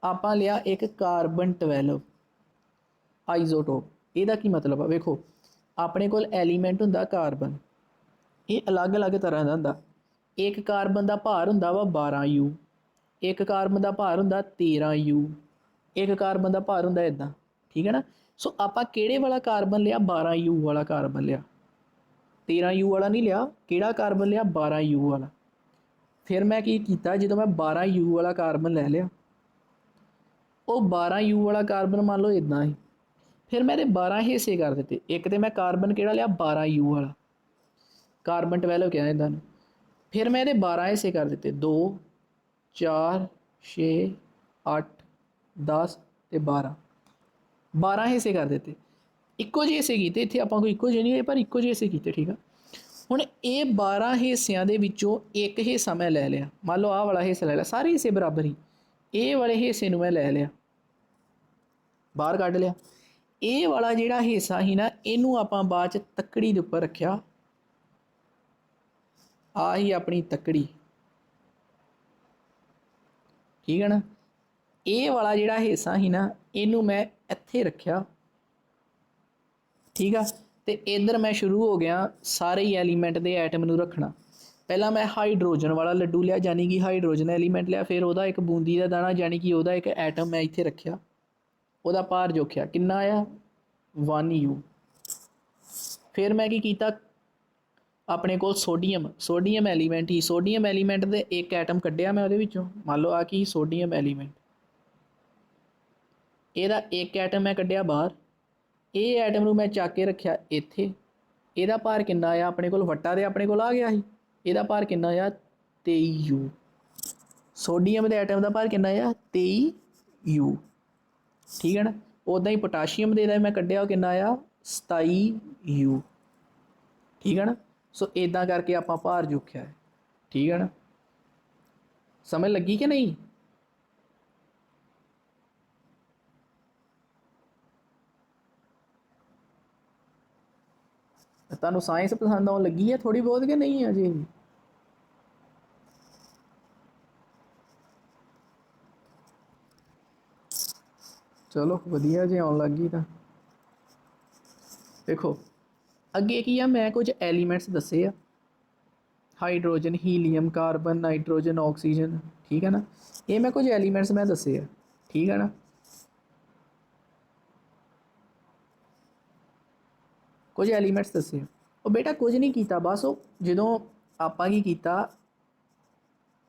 [SPEAKER 1] ਆਪਾਂ ਲਿਆ ਇੱਕ ਕਾਰਬਨ 12 ਆਈਜ਼ੋਟੋਪ। ਇਹਦਾ ਕੀ ਮਤਲਬ ਆ? ਵੇਖੋ ਆਪਣੇ ਕੋਲ ਐਲੀਮੈਂਟ ਹੁੰਦਾ ਕਾਰਬਨ, ਇਹ ਅਲੱਗ-ਅਲੱਗ ਤਰ੍ਹਾਂ ਦਾ ਹੁੰਦਾ। ਇੱਕ ਕਾਰਬਨ ਦਾ ਭਾਰ ਹੁੰਦਾ ਵਾ 12U, ਇੱਕ ਕਾਰਬਨ ਦਾ ਭਾਰ ਹੁੰਦਾ 13U, ਇੱਕ ਕਾਰਬਨ ਦਾ ਭਾਰ ਹੁੰਦਾ ਇੱਦਾਂ। ਠੀਕ ਹੈ ਨਾ? ਸੋ ਆਪਾਂ ਕਿਹੜੇ ਵਾਲਾ ਕਾਰਬਨ ਲਿਆ? 12U ਵਾਲਾ ਕਾਰਬਨ ਲਿਆ, 13U ਵਾਲਾ ਨਹੀਂ ਲਿਆ। ਕਿਹੜਾ ਕਾਰਬਨ ਲਿਆ? 12U ਵਾਲਾ। ਫਿਰ ਮੈਂ ਕੀ ਕੀਤਾ, ਜਦੋਂ ਮੈਂ 12U ਵਾਲਾ ਕਾਰਬਨ ਲੈ ਲਿਆ, ਉਹ 12U ਵਾਲਾ ਕਾਰਬਨ ਮੰਨ ਲਓ ਇੱਦਾਂ ਹੀ, ਫਿਰ ਮੈਂ ਇਹਦੇ 12 ਹਿੱਸੇ ਕਰ ਦਿੱਤੇ। ਇੱਕ ਤੇ ਮੈਂ ਕਾਰਬਨ ਕਿਹੜਾ ਲਿਆ? 12U ਵਾਲਾ, ਕਾਰਬਨ 12 ਕਿਹਾ ਇਹਨਾਂ ਨੂੰ। ਫਿਰ ਮੈਂ ਇਹਦੇ 12 ਹਿੱਸੇ ਕਰ ਦਿੱਤੇ, 2 4 6 8 10 ਤੇ 12 ਹਿੱਸੇ ਕਰ ਦਿੱਤੇ। ਇੱਕੋ ਜਿਹੇ ਹਿੱਸੇ ਕੀਤੇ, ਇੱਥੇ ਆਪਾਂ ਕੋਈ ਇੱਕੋ ਜਿਹੇ ਨਹੀਂ ਹੋਏ ਪਰ ਇੱਕੋ ਜਿਹੇ ਹਿੱਸੇ ਕੀਤੇ। ਠੀਕ ਆ, ਹੁਣ ਇਹ 12 ਹਿੱਸਿਆਂ ਦੇ ਵਿੱਚੋਂ ਇੱਕ ਹਿੱਸਾ ਮੈਂ ਲੈ ਲਿਆ। ਮੰਨ ਲਓ ਆਹ ਵਾਲਾ ਹਿੱਸਾ ਲੈ ਲਿਆ, ਸਾਰੇ ਹਿੱਸੇ ਬਰਾਬਰ ਹੀ, ਇਹ ਵਾਲੇ ਹਿੱਸੇ ਨੂੰ ਮੈਂ ਲੈ ਲਿਆ, ਬਾਹਰ ਕੱਢ ਲਿਆ। ਇਹ ਵਾਲਾ ਜਿਹੜਾ ਹਿੱਸਾ ਸੀ ਨਾ, ਇਹਨੂੰ ਆਪਾਂ ਬਾਅਦ 'ਚ ਤੱਕੜੀ ਦੇ ਉੱਪਰ ਰੱਖਿਆ। ਆ ਹੀ ਆਪਣੀ ਤੱਕੜੀ। ਠੀਕ ਹੈ ਨਾ? ਇਹ ਵਾਲਾ ਜਿਹੜਾ ਹਿੱਸਾ ਸੀ ਨਾ, ਇਹਨੂੰ ਮੈਂ ਇੱਥੇ ਰੱਖਿਆ। ਠੀਕ ਆ, ਤੇ ਇੱਧਰ ਮੈਂ ਸ਼ੁਰੂ ਹੋ ਗਿਆ ਸਾਰੇ ਹੀ ਐਲੀਮੈਂਟ ਦੇ ਐਟਮ ਨੂੰ ਰੱਖਣਾ। ਪਹਿਲਾਂ ਮੈਂ ਹਾਈਡਰੋਜਨ ਵਾਲਾ ਲੱਡੂ ਲਿਆ, ਯਾਨੀ ਕਿ ਹਾਈਡਰੋਜਨ ਐਲੀਮੈਂਟ ਲਿਆ। ਫਿਰ ਉਹਦਾ ਇੱਕ ਬੂੰਦੀ ਦਾ ਦਾਣਾ, ਯਾਨੀ ਕਿ ਉਹਦਾ ਇੱਕ ਐਟਮ ਮੈਂ ਇੱਥੇ ਰੱਖਿਆ। ਉਹਦਾ ਭਾਰ ਜੋਖਿਆ, ਕਿੰਨਾ ਆਇਆ? 1U। ਫਿਰ ਮੈਂ ਕੀ ਕੀਤਾ, ਆਪਣੇ ਕੋਲ ਸੋਡੀਅਮ ਐਲੀਮੈਂਟ ਹੀ, ਸੋਡੀਅਮ ਐਲੀਮੈਂਟ ਦੇ ਇੱਕ ਐਟਮ ਕੱਢਿਆ ਮੈਂ ਉਹਦੇ ਵਿੱਚੋਂ। ਮੰਨ ਲਓ ਆ ਕੀ ਸੋਡੀਅਮ ਐਲੀਮੈਂਟ, ਇਹਦਾ ਇੱਕ ਐਟਮ ਮੈਂ ਕੱਢਿਆ ਬਾਹਰ। ਇਹ ਐਟਮ ਨੂੰ ਮੈਂ ਚੱਕ ਕੇ ਰੱਖਿਆ ਇੱਥੇ। ਇਹਦਾ ਭਾਰ ਕਿੰਨਾ ਆਇਆ? ਆਪਣੇ ਕੋਲ ਵੱਟਾ ਦੇ ਆਪਣੇ ਕੋਲ ਆ ਗਿਆ ਸੀ, ਇਹਦਾ ਭਾਰ ਕਿੰਨਾ ਆਇਆ? 23U। ਸੋਡੀਅਮ ਦੇ ਐਟਮ ਦਾ ਭਾਰ ਕਿੰਨਾ ਆਇਆ? 23U। ਠੀਕ ਹੈ ਨਾ? ਉੱਦਾਂ ਹੀ ਪੋਟਾਸ਼ੀਅਮ ਦੇ ਮੈਂ ਕੱਢਿਆ, ਉਹ ਕਿੰਨਾ ਆਇਆ? 27U। ਠੀਕ ਹੈ ਨਾ? ਸੋ ਇੱਦਾਂ ਕਰਕੇ ਆਪਾਂ ਭਾਰ ਜੋਖਿਆ ਹੈ। ਠੀਕ ਹੈ ਨਾ? ਸਮਝ ਲੱਗੀ ਕਿ ਨਹੀਂ? ਤੁਹਾਨੂੰ ਸਾਇੰਸ ਪਸੰਦ ਆਉਣ ਲੱਗੀ ਹੈ ਥੋੜ੍ਹੀ ਬਹੁਤ ਕਿ ਨਹੀਂ ਅਜੇ? ਚਲੋ ਵਧੀਆ ਜੇ ਆਉਣ ਲੱਗ ਗਈ ਤਾਂ। ਦੇਖੋ ਅੱਗੇ ਕੀ ਆ, ਮੈਂ ਕੁਝ ਐਲੀਮੈਂਟਸ ਦੱਸੇ ਆ, hydrogen, helium, carbon, nitrogen, oxygen. ਠੀਕ ਹੈ ਨਾ? ਇਹ ਮੈਂ ਕੁਝ ਐਲੀਮੈਂਟਸ ਮੈਂ ਦੱਸੇ ਆ। ਠੀਕ ਹੈ ਨਾ? ਕੁਝ ਐਲੀਮੈਂਟਸ ਦੱਸੇ ਆ। ਉਹ ਬੇਟਾ ਕੁਝ ਨਹੀਂ ਕੀਤਾ, ਬਸ ਉਹ ਜਦੋਂ ਆਪਾਂ ਕੀ ਕੀਤਾ,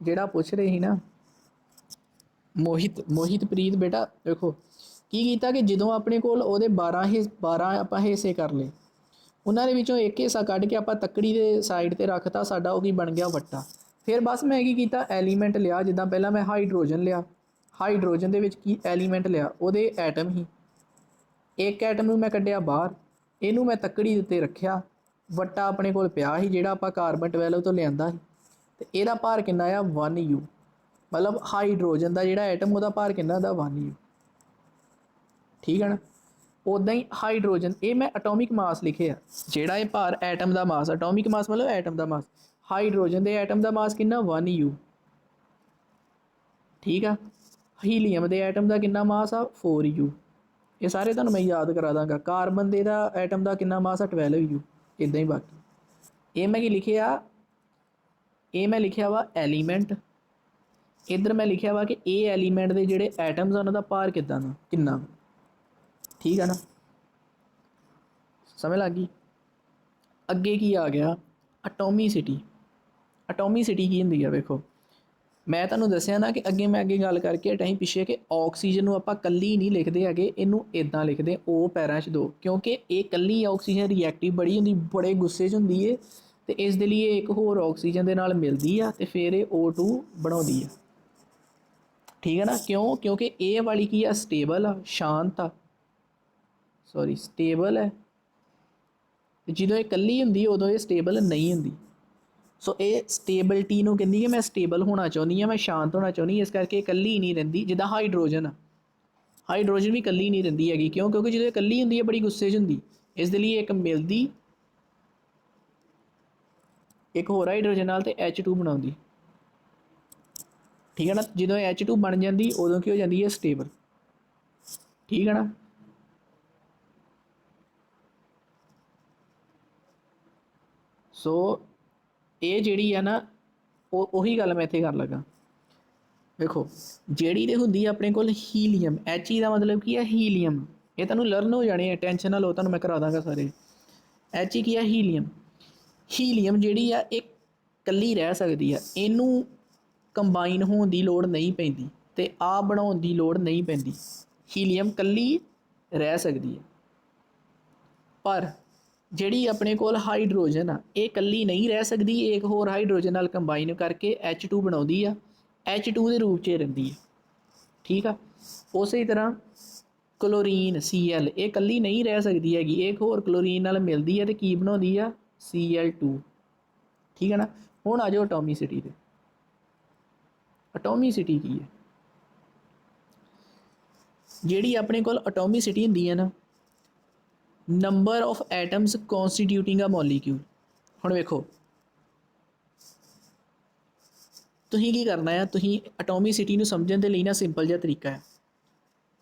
[SPEAKER 1] ਜਿਹੜਾ ਪੁੱਛ ਰਹੇ ਸੀ ਨਾ ਮੋਹਿਤਪ੍ਰੀਤ ਬੇਟਾ, ਦੇਖੋ ਕੀ ਕੀਤਾ ਕਿ ਜਦੋਂ ਆਪਣੇ ਕੋਲ ਉਹਦੇ 12 ਆਪਾਂ ਹਿੱਸੇ ਕਰ ਲਏ, ਉਹਨਾਂ ਦੇ ਵਿੱਚੋਂ ਇੱਕ ਹਿੱਸਾ ਕੱਢ ਕੇ ਆਪਾਂ ਤੱਕੜੀ ਦੇ ਸਾਈਡ 'ਤੇ ਰੱਖਤਾ, ਸਾਡਾ ਉਹ ਕੀ ਬਣ ਗਿਆ? ਵੱਟਾ। ਫਿਰ ਬਸ ਮੈਂ ਕੀ ਕੀਤਾ, ਐਲੀਮੈਂਟ ਲਿਆ। ਜਿੱਦਾਂ ਪਹਿਲਾਂ ਮੈਂ ਹਾਈਡਰੋਜਨ ਲਿਆ, ਹਾਈਡਰੋਜਨ ਦੇ ਵਿੱਚ ਕੀ ਐਲੀਮੈਂਟ ਲਿਆ, ਉਹਦੇ ਐਟਮ ਹੀ, ਇੱਕ ਐਟਮ ਨੂੰ ਮੈਂ ਕੱਢਿਆ ਬਾਹਰ, ਇਹਨੂੰ ਮੈਂ ਤੱਕੜੀ ਦੇ ਉੱਤੇ ਰੱਖਿਆ। ਵੱਟਾ ਆਪਣੇ ਕੋਲ ਪਿਆ ਸੀ ਜਿਹੜਾ ਆਪਾਂ ਕਾਰਬਨ 12 ਤੋਂ ਲਿਆਂਦਾ ਸੀ, ਅਤੇ ਇਹਦਾ ਭਾਰ ਕਿੰਨਾ ਆ? 1U। ਮਤਲਬ ਹਾਈਡਰੋਜਨ ਦਾ ਜਿਹੜਾ ਐਟਮ, ਉਹਦਾ ਭਾਰ ਕਿੰਨਾ ਦਾ? 1U। ਠੀਕ ਹੈ ਨਾ? ਉੱਦਾਂ ਹੀ ਹਾਈਡਰੋਜਨ, ਇਹ ਮੈਂ ਅਟੋਮਿਕ ਮਾਸ ਲਿਖਿਆ, ਜਿਹੜਾ ਇਹ ਭਾਰ ਐਟਮ ਦਾ ਮਾਸ, ਅਟੋਮਿਕ ਮਾਸ ਮਤਲਬ ਐਟਮ ਦਾ ਮਾਸ। ਹਾਈਡਰੋਜਨ ਦੇ ਐਟਮ ਦਾ ਮਾਸ ਕਿੰਨਾ? 1U। ਠੀਕ ਆ? ਹੀਲੀਅਮ ਦੇ ਐਟਮ ਦਾ ਕਿੰਨਾ ਮਾਸ ਆ? 4U। ਇਹ ਸਾਰੇ ਤੁਹਾਨੂੰ ਮੈਂ ਯਾਦ ਕਰਾ ਦਾਂਗਾ। ਕਾਰਬਨ ਦੇ ਦਾ ਐਟਮ ਦਾ ਕਿੰਨਾ ਮਾਸ ਆ? 12U। ਇੱਦਾਂ ਹੀ ਬਾਕੀ ਇਹ ਮੈਂ ਕੀ ਲਿਖਿਆ, ਇਹ ਮੈਂ ਲਿਖਿਆ ਵਾ ਐਲੀਮੈਂਟ। ਇੱਧਰ ਮੈਂ ਲਿਖਿਆ ਵਾ ਕਿ ਇਹ ਐਲੀਮੈਂਟ ਦੇ ਜਿਹੜੇ ਐਟਮਸ ਆ ਉਹਨਾਂ ਦਾ ਭਾਰ ਕਿੱਦਾਂ ਦਾ, ਕਿੰਨਾ। ਠੀਕ ਆ ਨਾ? ਸਮਝ ਲੱਗ ਗਈ? ਅੱਗੇ ਕੀ ਆ ਗਿਆ? ਅਟੋਮੀਸਿਟੀ। ਅਟੋਮੀਸਿਟੀ ਕੀ ਹੁੰਦੀ ਆ? ਵੇਖੋ ਮੈਂ ਤੁਹਾਨੂੰ ਦੱਸਿਆ ਨਾ ਕਿ ਮੈਂ ਅੱਗੇ ਗੱਲ ਕਰਕੇ ਹਟਾਂ ਪਿੱਛੇ ਕਿ ਆਕਸੀਜਨ ਨੂੰ ਆਪਾਂ ਕੱਲੀ ਨਹੀਂ ਲਿਖਦੇ ਹੈਗੇ, ਇਹਨੂੰ ਇੱਦਾਂ ਲਿਖਦੇ O ਪੈਰਾਂ 'ਚ 2, ਕਿਉਂਕਿ ਇਹ ਕੱਲੀ ਆਕਸੀਜਨ ਰਿਐਕਟਿਵ ਬੜੀ ਹੁੰਦੀ, ਬੜੇ ਗੁੱਸੇ 'ਚ ਹੁੰਦੀ ਏ, ਤੇ ਇਸ ਦੇ ਲਈ ਇੱਕ ਹੋਰ ਆਕਸੀਜਨ ਦੇ ਨਾਲ ਮਿਲਦੀ ਆ ਤੇ ਫਿਰ ਇਹ O2 ਬਣਾਉਂਦੀ ਆ। ਠੀਕ ਹੈ ਨਾ, ਕਿਉਂ? ਕਿਉਂਕਿ ਇਹ ਵਾਲੀ ਕੀ ਆ, ਸਟੇਬਲ ਆ, ਸ਼ਾਂਤ ਆ, ਸੌਰੀ ਸਟੇਬਲ ਹੈ। ਜਦੋਂ ਇਹ ਇਕੱਲੀ ਹੁੰਦੀ ਉਦੋਂ ਇਹ ਸਟੇਬਲ ਨਹੀਂ ਹੁੰਦੀ। ਸੋ ਇਹ ਸਟੇਬਿਲਟੀ ਨੂੰ ਕਹਿੰਦੀ ਕਿ ਮੈਂ ਸਟੇਬਲ ਹੋਣਾ ਚਾਹੁੰਦੀ ਹਾਂ, ਮੈਂ ਸ਼ਾਂਤ ਹੋਣਾ ਚਾਹੁੰਦੀ, ਇਸ ਕਰਕੇ ਇਕੱਲੀ ਨਹੀਂ ਰਹਿੰਦੀ। ਜਿੱਦਾਂ ਹਾਈਡਰੋਜਨ ਆ, ਹਾਈਡਰੋਜਨ ਵੀ ਇਕੱਲੀ ਨਹੀਂ ਰਹਿੰਦੀ ਹੈਗੀ, ਕਿਉਂ? ਕਿਉਂਕਿ ਜਦੋਂ ਇਕੱਲੀ ਹੁੰਦੀ ਹੈ ਬੜੀ ਗੁੱਸੇ 'ਚ ਹੁੰਦੀ, ਇਸ ਦੇ ਲਈ ਇੱਕ ਮਿਲਦੀ ਇੱਕ ਹੋਰ ਹਾਈਡਰੋਜਨ ਨਾਲ ਤੇ H2 ਬਣਾਉਂਦੀ। ਠੀਕ ਹੈ ਨਾ, ਜਦੋਂ H2 ਬਣ ਜਾਂਦੀ ਉਦੋਂ ਕੀ ਹੋ ਜਾਂਦੀ ਹੈ, ਸਟੇਬਲ। ਠੀਕ ਹੈ ਨਾ। ਸੋ ਇਹ ਜਿਹੜੀ ਆ ਨਾ ਉਹੀ ਗੱਲ ਮੈਂ ਇੱਥੇ ਕਰਨ ਲੱਗਾ। ਵੇਖੋ ਜਿਹੜੀ ਤੇ ਹੁੰਦੀ ਆ ਆਪਣੇ ਕੋਲ ਹੀਲੀਅਮ, He ਦਾ ਮਤਲਬ ਕੀ ਹੈ, ਹੀਲੀਅਮ। ਇਹ ਤੁਹਾਨੂੰ ਲਰਨ ਹੋ ਜਾਣੇ ਆ, ਟੈਨਸ਼ਨ ਨਾ ਲਓ, ਤੁਹਾਨੂੰ ਮੈਂ ਕਰਾ ਦਾਂਗਾ ਸਾਰੇ। He ਕੀ ਆ, ਹੀਲੀਅਮ। ਹੀਲੀਅਮ ਜਿਹੜੀ ਆ ਇਹ ਇਕੱਲੀ ਰਹਿ ਸਕਦੀ ਆ, ਇਹਨੂੰ ਕੰਬਾਈਨ ਹੋਣ ਦੀ ਲੋੜ ਨਹੀਂ ਪੈਂਦੀ ਤੇ ਆ ਬਣਾਉਣ ਦੀ ਲੋੜ ਨਹੀਂ ਪੈਂਦੀ। ਹੀਲੀਅਮ ਇਕੱਲੀ ਰਹਿ ਸਕਦੀ ਹੈ। ਪਰ ਜਿਹੜੀ ਆਪਣੇ ਕੋਲ ਹਾਈਡਰੋਜਨ ਆ ਇਹ ਇਕੱਲੀ ਨਹੀਂ ਰਹਿ ਸਕਦੀ, ਇੱਕ ਹੋਰ ਹਾਈਡਰੋਜਨ ਨਾਲ ਕੰਬਾਈਨ ਕਰਕੇ H2 ਬਣਾਉਂਦੀ ਆ, H2 ਦੇ ਰੂਪ 'ਚ ਰਹਿੰਦੀ ਹੈ। ਠੀਕ ਆ। ਉਸੇ ਤਰ੍ਹਾਂ ਕਲੋਰੀਨ Cl ਇਹ ਇਕੱਲੀ ਨਹੀਂ ਰਹਿ ਸਕਦੀ ਹੈਗੀ, ਇੱਕ ਹੋਰ ਕਲੋਰੀਨ ਨਾਲ ਮਿਲਦੀ ਹੈ ਤੇ ਕੀ ਬਣਾਉਂਦੀ ਆ, Cl2। ਠੀਕ ਹੈ ਨਾ। ਹੁਣ ਆ ਜਾਓ ਅਟੋਮਿਸਿਟੀ 'ਤੇ। ਅਟੋਮਿਸਿਟੀ ਕੀ ਹੈ? ਜਿਹੜੀ ਆਪਣੇ ਕੋਲ ਅਟੋਮਿਸਿਟੀ ਹੁੰਦੀ ਹੈ ਨਾ, number of atoms constituting a molecule. ਹੁਣ ਵੇਖੋ ਤੁਸੀਂ ਕੀ ਕਰਨਾ ਆ, ਤੁਸੀਂ ਅਟੋਮਿਸਿਟੀ ਨੂੰ ਸਮਝਣ ਦੇ ਲਈ ਨਾ ਸਿੰਪਲ ਜਿਹਾ ਤਰੀਕਾ ਹੈ।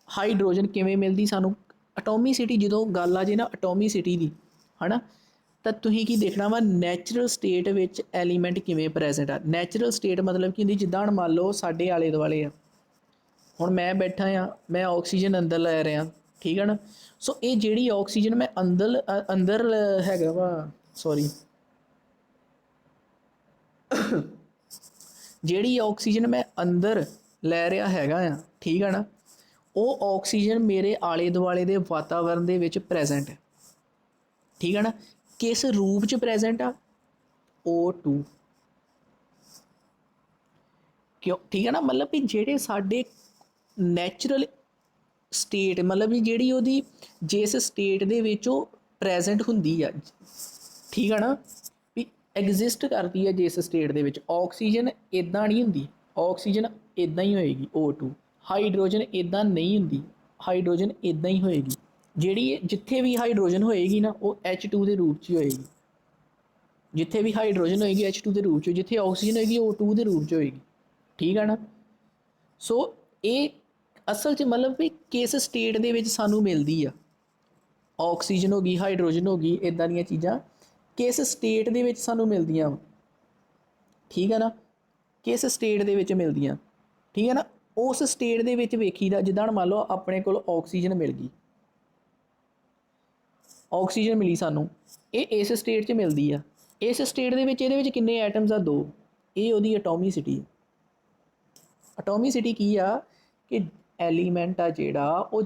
[SPEAKER 1] ਹਾਈਡਰੋਜਨ ਕਿਵੇਂ ਮਿਲਦੀ ਸਾਨੂੰ, ਅਟੋਮਿਸਿਟੀ ਜਦੋਂ ਗੱਲ ਆ ਜੇ ਨਾ ਅਟੋਮਿਸਿਟੀ ਦੀ, ਹੈ ਨਾ, ਤਾਂ ਤੁਸੀਂ ਕੀ ਦੇਖਣਾ ਵਾ, ਨੈਚੁਰਲ ਸਟੇਟ ਵਿੱਚ ਐਲੀਮੈਂਟ ਕਿਵੇਂ ਪ੍ਰੈਜੈਂਟ ਆ। ਨੈਚੁਰਲ ਸਟੇਟ ਮਤਲਬ ਕੀ ਹੁੰਦੀ, ਜਿੱਦਾਂ ਹੁਣ ਮੰਨ ਲਓ ਸਾਡੇ ਆਲੇ ਦੁਆਲੇ ਆ, ਹੁਣ ਮੈਂ ਬੈਠਾ ਆ, ਮੈਂ ਆਕਸੀਜਨ ਅੰਦਰ ਲੈ ਰਿਹਾ, ਠੀਕ ਹੈ ਨਾ। ਸੋ ਇਹ ਜਿਹੜੀ ਆਕਸੀਜਨ ਮੈਂ ਅੰਦਰ ਹੈਗਾ ਵਾ, ਸੌਰੀ ਜਿਹੜੀ ਆਕਸੀਜਨ ਮੈਂ ਅੰਦਰ ਲੈ ਰਿਹਾ ਹੈਗਾ ਆ, ਠੀਕ ਹੈ ਨਾ, ਉਹ ਆਕਸੀਜਨ ਮੇਰੇ ਆਲੇ ਦੁਆਲੇ ਦੇ ਵਾਤਾਵਰਨ ਦੇ ਵਿੱਚ ਪ੍ਰੈਜੈਂਟ ਹੈ। ਠੀਕ ਹੈ ਨਾ। ਕਿਸ ਰੂਪ 'ਚ ਪ੍ਰੈਜੈਂਟ ਆ, O2। ਕਿਉਂ? ਠੀਕ ਹੈ ਨਾ, ਮਤਲਬ ਕਿ ਜਿਹੜੇ ਸਾਡੇ ਨੈਚੁਰਲ ਸਟੇਟ, ਮਤਲਬ ਵੀ ਜਿਹੜੀ ਉਹਦੀ ਜਿਸ ਸਟੇਟ ਦੇ ਵਿੱਚ ਉਹ ਪ੍ਰੈਜੈਂਟ ਹੁੰਦੀ ਆ, ਠੀਕ ਹੈ ਨਾ, ਵੀ ਐਗਜ਼ਿਸਟ ਕਰਦੀ ਹੈ ਜਿਸ ਸਟੇਟ ਦੇ ਵਿੱਚ। ਆਕਸੀਜਨ ਇੱਦਾਂ ਨਹੀਂ ਹੁੰਦੀ, ਆਕਸੀਜਨ ਇੱਦਾਂ ਹੀ ਹੋਏਗੀ O2। ਹਾਈਡਰੋਜਨ ਇੱਦਾਂ ਨਹੀਂ ਹੁੰਦੀ, ਹਾਈਡਰੋਜਨ ਇੱਦਾਂ ਹੀ ਹੋਏਗੀ। ਜਿਹੜੀ ਜਿੱਥੇ ਵੀ ਹਾਈਡਰੋਜਨ ਹੋਏਗੀ ਨਾ ਉਹ H2 ਦੇ ਰੂਪ 'ਚ ਹੀ ਹੋਏਗੀ। ਜਿੱਥੇ ਵੀ ਹਾਈਡਰੋਜਨ ਹੋਏਗੀ H2 ਦੇ ਰੂਪ 'ਚ, ਜਿੱਥੇ ਆਕਸੀਜਨ ਹੋਏਗੀ O2 ਦੇ ਰੂਪ 'ਚ ਹੋਏਗੀ। ਠੀਕ ਹੈ ਨਾ। ਸੋ ਇਹ ਅਸਲ 'ਚ ਮਤਲਬ ਵੀ ਕਿਸ ਸਟੇਟ ਦੇ ਵਿੱਚ ਸਾਨੂੰ ਮਿਲਦੀ ਆ, ਆਕਸੀਜਨ ਹੋ ਗਈ, ਹਾਈਡਰੋਜਨ ਹੋ ਗਈ, ਇੱਦਾਂ ਦੀਆਂ ਚੀਜ਼ਾਂ ਕਿਸ ਸਟੇਟ ਦੇ ਵਿੱਚ ਸਾਨੂੰ ਮਿਲਦੀਆਂ। ਠੀਕ ਹੈ ਨਾ, ਕਿਸ ਸਟੇਟ ਦੇ ਵਿੱਚ ਮਿਲਦੀਆਂ। ਠੀਕ ਹੈ ਨਾ, ਉਸ ਸਟੇਟ ਦੇ ਵਿੱਚ ਵੇਖੀਦਾ। ਜਿੱਦਾਂ ਹੁਣ ਮੰਨ ਲਓ ਆਪਣੇ ਕੋਲ ਆਕਸੀਜਨ ਮਿਲ ਗਈ, ਆਕਸੀਜਨ ਮਿਲੀ ਸਾਨੂੰ, ਇਹ ਇਸ ਸਟੇਟ 'ਚ ਮਿਲਦੀ ਆ। ਇਸ ਸਟੇਟ ਦੇ ਵਿੱਚ ਇਹਦੇ ਵਿੱਚ ਕਿੰਨੇ ਐਟਮਸ ਆ, 2। ਇਹ ਉਹਦੀ ਅਟੋਮਿਸਿਟੀ। ਅਟੋਮਿਸਿਟੀ ਕੀ ਆ ਕਿ ਐਲੀਮੈਂਟ ਆ ਜਿਹੜਾ ਉਹ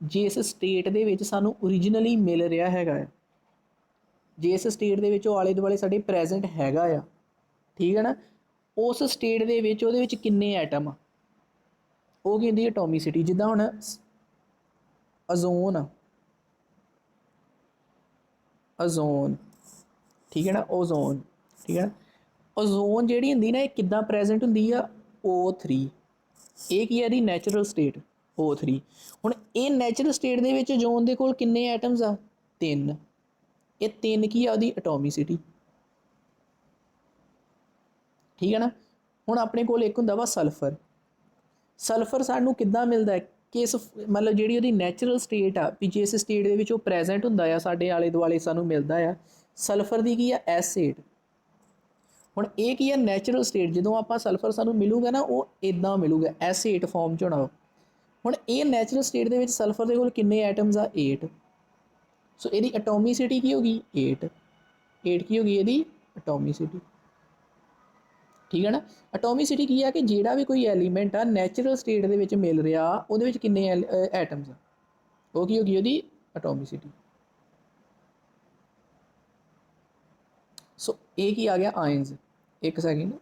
[SPEAKER 1] ਜਿਸ ਸਟੇਟ ਦੇ ਵਿੱਚ ਸਾਨੂੰ ਓਰੀਜਨਲੀ ਮਿਲ ਰਿਹਾ ਹੈਗਾ ਆ, ਜਿਸ ਸਟੇਟ ਦੇ ਵਿੱਚ ਉਹ ਆਲੇ ਦੁਆਲੇ ਸਾਡੇ ਪ੍ਰੈਜੈਂਟ ਹੈਗਾ ਆ, ਠੀਕ ਹੈ ਨਾ, ਉਸ ਸਟੇਟ ਦੇ ਵਿੱਚ ਉਹਦੇ ਵਿੱਚ ਕਿੰਨੇ ਐਟਮ ਆ, ਉਹ ਕੀ ਹੁੰਦੀ ਅਟੋਮਿਸਿਟੀ। ਜਿੱਦਾਂ ਹੁਣ ਓਜ਼ੋਨ, ਓਜ਼ੋਨ, ਠੀਕ ਹੈ ਨਾ, ਓਜ਼ੋਨ, ਠੀਕ ਹੈ ਨਾ। ਓਜ਼ੋਨ ਜਿਹੜੀ ਹੁੰਦੀ ਨਾ ਇਹ ਕਿੱਦਾਂ ਪ੍ਰੈਜੈਂਟ ਹੁੰਦੀ ਆ, O3। ਇਹ ਕੀ ਹੈ, ਇਹਦੀ ਨੈਚੁਰਲ ਸਟੇਟ O3। ਹੁਣ ਇਹ ਨੈਚੁਰਲ ਸਟੇਟ ਦੇ ਵਿੱਚ ਓਜ਼ੋਨ ਦੇ ਕੋਲ ਕਿੰਨੇ ਐਟਮਸ ਆ, 3। ਇਹ 3 ਕੀ ਆ, ਉਹਦੀ ਅਟੋਮਿਸਿਟੀ। ਠੀਕ ਹੈ ਨਾ। ਹੁਣ ਆਪਣੇ ਕੋਲ ਇੱਕ ਹੁੰਦਾ ਵਾ ਸਲਫਰ। ਸਲਫਰ ਸਾਨੂੰ ਕਿੱਦਾਂ ਮਿਲਦਾ ਹੈ, ਕਿਸ ਮਤਲਬ ਜਿਹੜੀ ਉਹਦੀ ਨੈਚੁਰਲ ਸਟੇਟ ਆ, ਵੀ ਜਿਸ ਸਟੇਟ ਦੇ ਵਿੱਚ ਉਹ ਪ੍ਰੈਜੈਂਟ ਹੁੰਦਾ ਆ ਸਾਡੇ ਆਲੇ ਦੁਆਲੇ ਸਾਨੂੰ ਮਿਲਦਾ ਆ। ਸਲਫਰ ਦੀ ਕੀ ਆ, S8। ਹੁਣ ਇਹ ਕੀ ਆ, ਨੈਚੁਰਲ ਸਟੇਟ। ਜਦੋਂ ਆਪਾਂ ਸਲਫਰ ਸਾਨੂੰ ਮਿਲੂਗਾ ਨਾ ਉਹ ਇੱਦਾਂ ਮਿਲੂਗਾ, S8 ਫਾਰਮ 'ਚ ਹੋਣਾ। ਹੁਣ ਇਹ ਨੈਚੁਰਲ ਸਟੇਟ ਦੇ ਵਿੱਚ ਸਲਫਰ ਦੇ ਕੋਲ ਕਿੰਨੇ ਐਟਮਸ ਆ, 8। ਸੋ ਇਹਦੀ ਅਟੋਮਿਸਿਟੀ ਕੀ ਹੋ ਗਈ, 8। 8 ਕੀ ਹੋ ਗਈ ਇਹਦੀ ਅਟੋਮਿਸਿਟੀ। ਠੀਕ ਹੈ ਨਾ। ਅਟੋਮਿਸਿਟੀ ਕੀ ਆ ਕਿ ਜਿਹੜਾ ਵੀ ਕੋਈ ਐਲੀਮੈਂਟ ਆ ਨੈਚੁਰਲ ਸਟੇਟ ਦੇ ਵਿੱਚ ਮਿਲ ਰਿਹਾ ਉਹਦੇ ਵਿੱਚ ਕਿੰਨੇ ਐਟਮਸ ਆ, ਉਹ ਕੀ ਹੋ ਗਈ ਉਹਦੀ ਅਟੋਮਿਸਿਟੀ। सो एक ही आ गया आयंस। एक सेकेंड,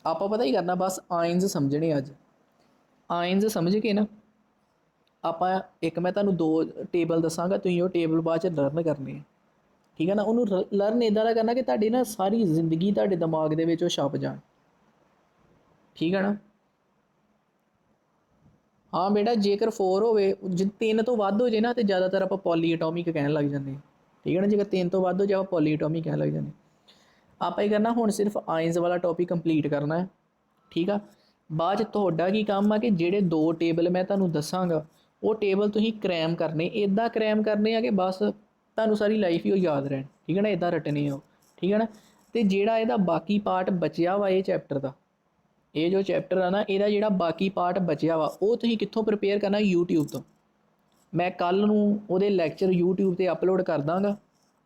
[SPEAKER 1] आप पता ही करना बस आयंस समझने अज। आयंस समझ के ना ਆਪਾਂ एक मैं ਤੁਹਾਨੂੰ दो टेबल दसांगा, ਤੁਸੀਂ ਉਹ ਟੇਬਲ ਬਾਅਦ 'ਚ ਲਰਨ ਕਰਨੇ ਆ। ठीक है ना, ਉਹਨੂੰ ਲਰਨ ਇੱਦਾਂ ਦਾ ਕਰਨਾ ਕਿ ਤੁਹਾਡੀ ਨਾ ਸਾਰੀ ਜ਼ਿੰਦਗੀ ਤੁਹਾਡੇ ਦਿਮਾਗ ਦੇ ਵਿੱਚ ਉਹ ਛਪ ਜਾਣ। ਠੀਕ ਹੈ ਨਾ। ਹਾਂ ਬੇਟਾ, ਜੇਕਰ 4 ਹੋਵੇ, ਜੇ 3 ਤੋਂ ਵੱਧ ਹੋ ਜੇ ਨਾ, ਤਾਂ ਜ਼ਿਆਦਾਤਰ ਆਪਾਂ ਪੋਲੀਐਟੋਮਿਕ ਕਹਿਣ ਲੱਗ ਜਾਂਦੇ ਹਾਂ। ਠੀਕ ਹੈ ਨਾ, ਜੇਕਰ 3 ਤੋਂ ਵੱਧ ਹੋ ਜਾਏ ਆਪਾਂ ਪੋਲੀਐਟੋਮਿਕ ਕਹਿਣ ਲੱਗ ਜਾਂਦੇ। ਆਪਾਂ ਇਹ ਕਰਨਾ ਹੁਣ ਸਿਰਫ ਆਇੰਸ ਵਾਲਾ ਟੌਪਿਕ ਕੰਪਲੀਟ ਕਰਨਾ ਹੈ। ਠੀਕ ਆ, ਬਾਅਦ 'ਚ ਤੁਹਾਡਾ ਕੀ ਕੰਮ ਆ ਕਿ ਜਿਹੜੇ 2 ਟੇਬਲ ਮੈਂ ਤੁਹਾਨੂੰ ਦੱਸਾਂਗਾ ਉਹ ਟੇਬਲ ਤੁਸੀਂ ਕਰੈਮ ਕਰਨੇ। ਇੱਦਾਂ ਕਰੈਮ ਕਰਨੇ ਆ ਕਿ ਬਸ ਤੁਹਾਨੂੰ ਸਾਰੀ ਲਾਈਫ ਹੀ ਉਹ ਯਾਦ ਰਹਿਣ। ਠੀਕ ਹੈ ਨਾ, ਇੱਦਾਂ ਰੱਟਣੇ ਆ। ਠੀਕ ਹੈ ਨਾ, ਅਤੇ ਜਿਹੜਾ ਇਹਦਾ ਬਾਕੀ ਪਾਰਟ ਬਚਿਆ ਵਾ ਇਹ ਚੈਪਟਰ ਦਾ, ਇਹ ਜੋ ਚੈਪਟਰ ਆ ਨਾ, ਇਹਦਾ ਜਿਹੜਾ ਬਾਕੀ ਪਾਰਟ ਬਚਿਆ ਵਾ ਉਹ ਤੁਸੀਂ ਕਿੱਥੋਂ ਪ੍ਰਿਪੇਅਰ ਕਰਨਾ? YouTube ਤੋਂ। ਮੈਂ ਕੱਲ੍ਹ ਨੂੰ ਉਹਦੇ ਲੈਕਚਰ YouTube 'ਤੇ ਅਪਲੋਡ ਕਰ ਦਾਂਗਾ।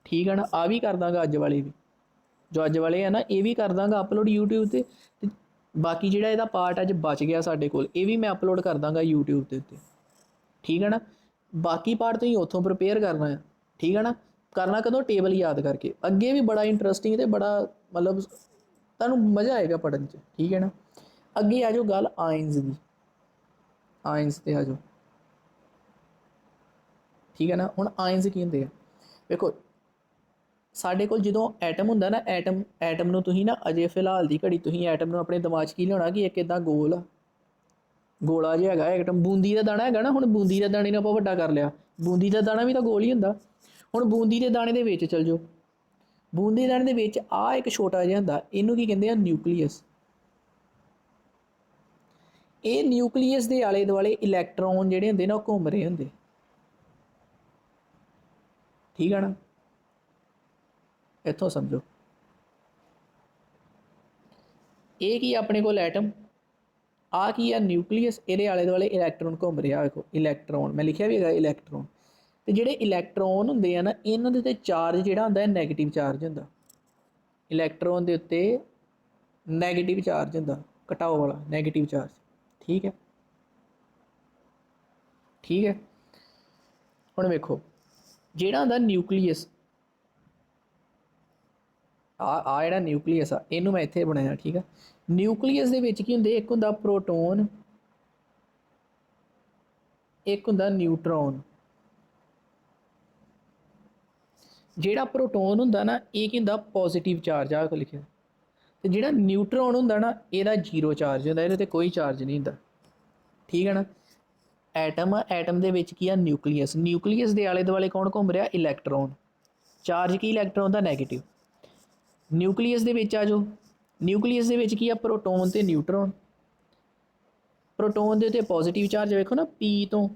[SPEAKER 1] ਠੀਕ ਹੈ ਨਾ, ਆ ਵੀ ਕਰ ਦਾਂਗਾ ਅੱਜ ਵਾਲੇ ਵੀ, ਜੋ ਅੱਜ ਵਾਲੇ ਆ ਨਾ ਇਹ ਵੀ ਕਰ ਦਾਂਗਾ ਅਪਲੋਡ YouTube 'ਤੇ। ਅਤੇ ਬਾਕੀ ਜਿਹੜਾ ਇਹਦਾ ਪਾਰਟ ਅੱਜ ਬਚ ਗਿਆ ਸਾਡੇ ਕੋਲ ਇਹ ਵੀ ਮੈਂ ਅਪਲੋਡ ਕਰ ਦਾਂਗਾ YouTube ਦੇ ਉੱਤੇ। ਠੀਕ ਹੈ ਨਾ, ਬਾਕੀ ਪਾਰਟ ਤੁਸੀਂ ਉੱਥੋਂ ਪ੍ਰਿਪੇਅਰ ਕਰਨਾ ਹੈ। ਠੀਕ ਹੈ ਨਾ, ਕਰਨਾ ਕਦੋਂ? ਟੇਬਲ ਯਾਦ ਕਰਕੇ। ਅੱਗੇ ਵੀ ਬੜਾ ਇੰਟਰਸਟਿੰਗ ਅਤੇ ਬੜਾ ਮਤਲਬ ਤੁਹਾਨੂੰ ਮਜ਼ਾ ਆਏਗਾ ਪੜ੍ਹਨ 'ਚ। ਠੀਕ ਹੈ ਨਾ, ਅੱਗੇ ਆ ਜਾਓ ਗੱਲ ਆਇੰਸ ਦੀ। ਆਇੰਸ 'ਤੇ ਆ ਜਾਓ। ਠੀਕ ਹੈ ਨਾ, ਹੁਣ ਆਇੰਸ ਕੀ ਹੁੰਦੇ ਆ? ਵੇਖੋ ਸਾਡੇ ਕੋਲ ਜਦੋਂ ਐਟਮ ਹੁੰਦਾ ਨਾ, ਐਟਮ ਨੂੰ ਤੁਸੀਂ ਨਾ ਅਜੇ ਫਿਲਹਾਲ ਦੀ ਘੜੀ ਤੁਸੀਂ ਐਟਮ ਨੂੰ ਆਪਣੇ ਦਿਮਾਗ 'ਚ ਕੀ ਲਿਆਉਣਾ ਕਿ ਇੱਕ ਇੱਦਾਂ ਗੋਲ ਆ, ਗੋਲਾ ਜਿਹਾ ਹੈਗਾ ਐਟਮ। ਬੂੰਦੀ ਦਾ ਦਾਣਾ ਹੈਗਾ ਨਾ, ਹੁਣ ਬੂੰਦੀ ਦੇ ਦਾਣੇ ਨੂੰ ਆਪਾਂ ਵੱਡਾ ਕਰ ਲਿਆ, ਬੂੰਦੀ ਦਾ ਦਾਣਾ ਵੀ ਤਾਂ ਗੋਲ ਹੀ ਹੁੰਦਾ। ਹੁਣ ਬੂੰਦੀ ਦੇ ਦਾਣੇ ਦੇ ਵਿੱਚ ਚੱਲ ਜਾਓ, ਬੂੰਦੀ ਦੇ ਦਾਣੇ ਦੇ ਵਿੱਚ ਆਹ ਇੱਕ ਛੋਟਾ ਜਿਹਾ ਹੁੰਦਾ, ਇਹਨੂੰ ਕੀ ਕਹਿੰਦੇ ਆ? ਨਿਊਕਲੀਅਸ। ਇਹ ਨਿਊਕਲੀਅਸ ਦੇ ਆਲੇ ਦੁਆਲੇ ਇਲੈਕਟ੍ਰੋਨ ਜਿਹੜੇ ਹੁੰਦੇ ਨਾ ਉਹ ਘੁੰਮ ਰਹੇ ਹੁੰਦੇ। ਠੀਕ ਹੈ ਨਾ, ਇੱਥੋਂ ਸਮਝੋ। ਇਹ ਕੀ ਆਪਣੇ ਕੋਲ ਐਟਮ, ਆਹ ਕੀ ਆ? ਨਿਊਕਲੀਅਸ। ਇਹਦੇ ਆਲੇ ਦੁਆਲੇ ਇਲੈਕਟ੍ਰੋਨ ਘੁੰਮ ਰਿਹਾ। ਵੇਖੋ ਇਲੈਕਟ੍ਰੋਨ, ਮੈਂ ਲਿਖਿਆ ਵੀ ਹੈਗਾ ਇਲੈਕਟ੍ਰੋਨ। ਅਤੇ ਜਿਹੜੇ ਇਲੈਕਟ੍ਰੋਨ ਹੁੰਦੇ ਆ ਨਾ, ਇਹਨਾਂ ਦੇ ਉੱਤੇ ਚਾਰਜ ਜਿਹੜਾ ਹੁੰਦਾ ਨੈਗੇਟਿਵ ਚਾਰਜ ਹੁੰਦਾ। ਇਲੈਕਟ੍ਰੋਨ ਦੇ ਉੱਤੇ ਨੈਗੇਟਿਵ ਚਾਰਜ ਹੁੰਦਾ, ਘਟਾਓ ਵਾਲਾ ਨੈਗੇਟਿਵ ਚਾਰਜ। ਠੀਕ ਹੈ, ਠੀਕ ਹੈ। ਹੁਣ ਵੇਖੋ ਜਿਹੜਾ ਹੁੰਦਾ ਨਿਊਕਲੀਅਸ, ਆ ਜਿਹੜਾ ਨਿਊਕਲੀਅਸ ਆ ਇਹਨੂੰ ਮੈਂ ਇੱਥੇ ਬਣਾਇਆ। ਠੀਕ ਆ, ਨਿਊਕਲੀਅਸ ਦੇ ਵਿੱਚ ਕੀ ਹੁੰਦੇ? ਇੱਕ ਹੁੰਦਾ ਪ੍ਰੋਟੋਨ, ਇੱਕ ਹੁੰਦਾ ਨਿਊਟਰੋਨ। ਜਿਹੜਾ ਪ੍ਰੋਟੋਨ ਹੁੰਦਾ ਨਾ ਇਹ ਕੀ ਹੁੰਦਾ? ਪੋਜ਼ੀਟਿਵ ਚਾਰਜ ਆ ਲਿਖਿਆ। ਅਤੇ ਜਿਹੜਾ ਨਿਊਟਰੋਨ ਹੁੰਦਾ ਨਾ ਇਹਦਾ 0 ਚਾਰਜ ਹੁੰਦਾ, ਇਹਦੇ 'ਤੇ ਕੋਈ ਚਾਰਜ ਨਹੀਂ ਹੁੰਦਾ। ਠੀਕ ਹੈ ਨਾ, ਐਟਮ ਆ, ਐਟਮ ਦੇ ਵਿੱਚ ਕੀ ਆ? ਨਿਊਕਲੀਅਸ। ਨਿਊਕਲੀਅਸ ਦੇ ਆਲੇ ਦੁਆਲੇ ਕੌਣ ਘੁੰਮ ਰਿਹਾ? ਇਲੈਕਟ੍ਰੋਨ। ਚਾਰਜ ਕੀ ਇਲੈਕਟ੍ਰੋਨ ਦਾ? ਨੈਗੇਟਿਵ। ਨਿਊਕਲੀਅਸ ਦੇ ਵਿੱਚ ਆ ਜਾਓ, ਨਿਊਕਲੀਅਸ ਦੇ ਵਿੱਚ ਕੀ ਆ? ਪ੍ਰੋਟੋਨ ਅਤੇ ਨਿਊਟਰੋਨ। ਪ੍ਰੋਟੋਨ ਦੇ ਉੱਤੇ ਪੋਜ਼ੀਟਿਵ ਚਾਰਜ, ਵੇਖੋ ਨਾ P ਤੋਂ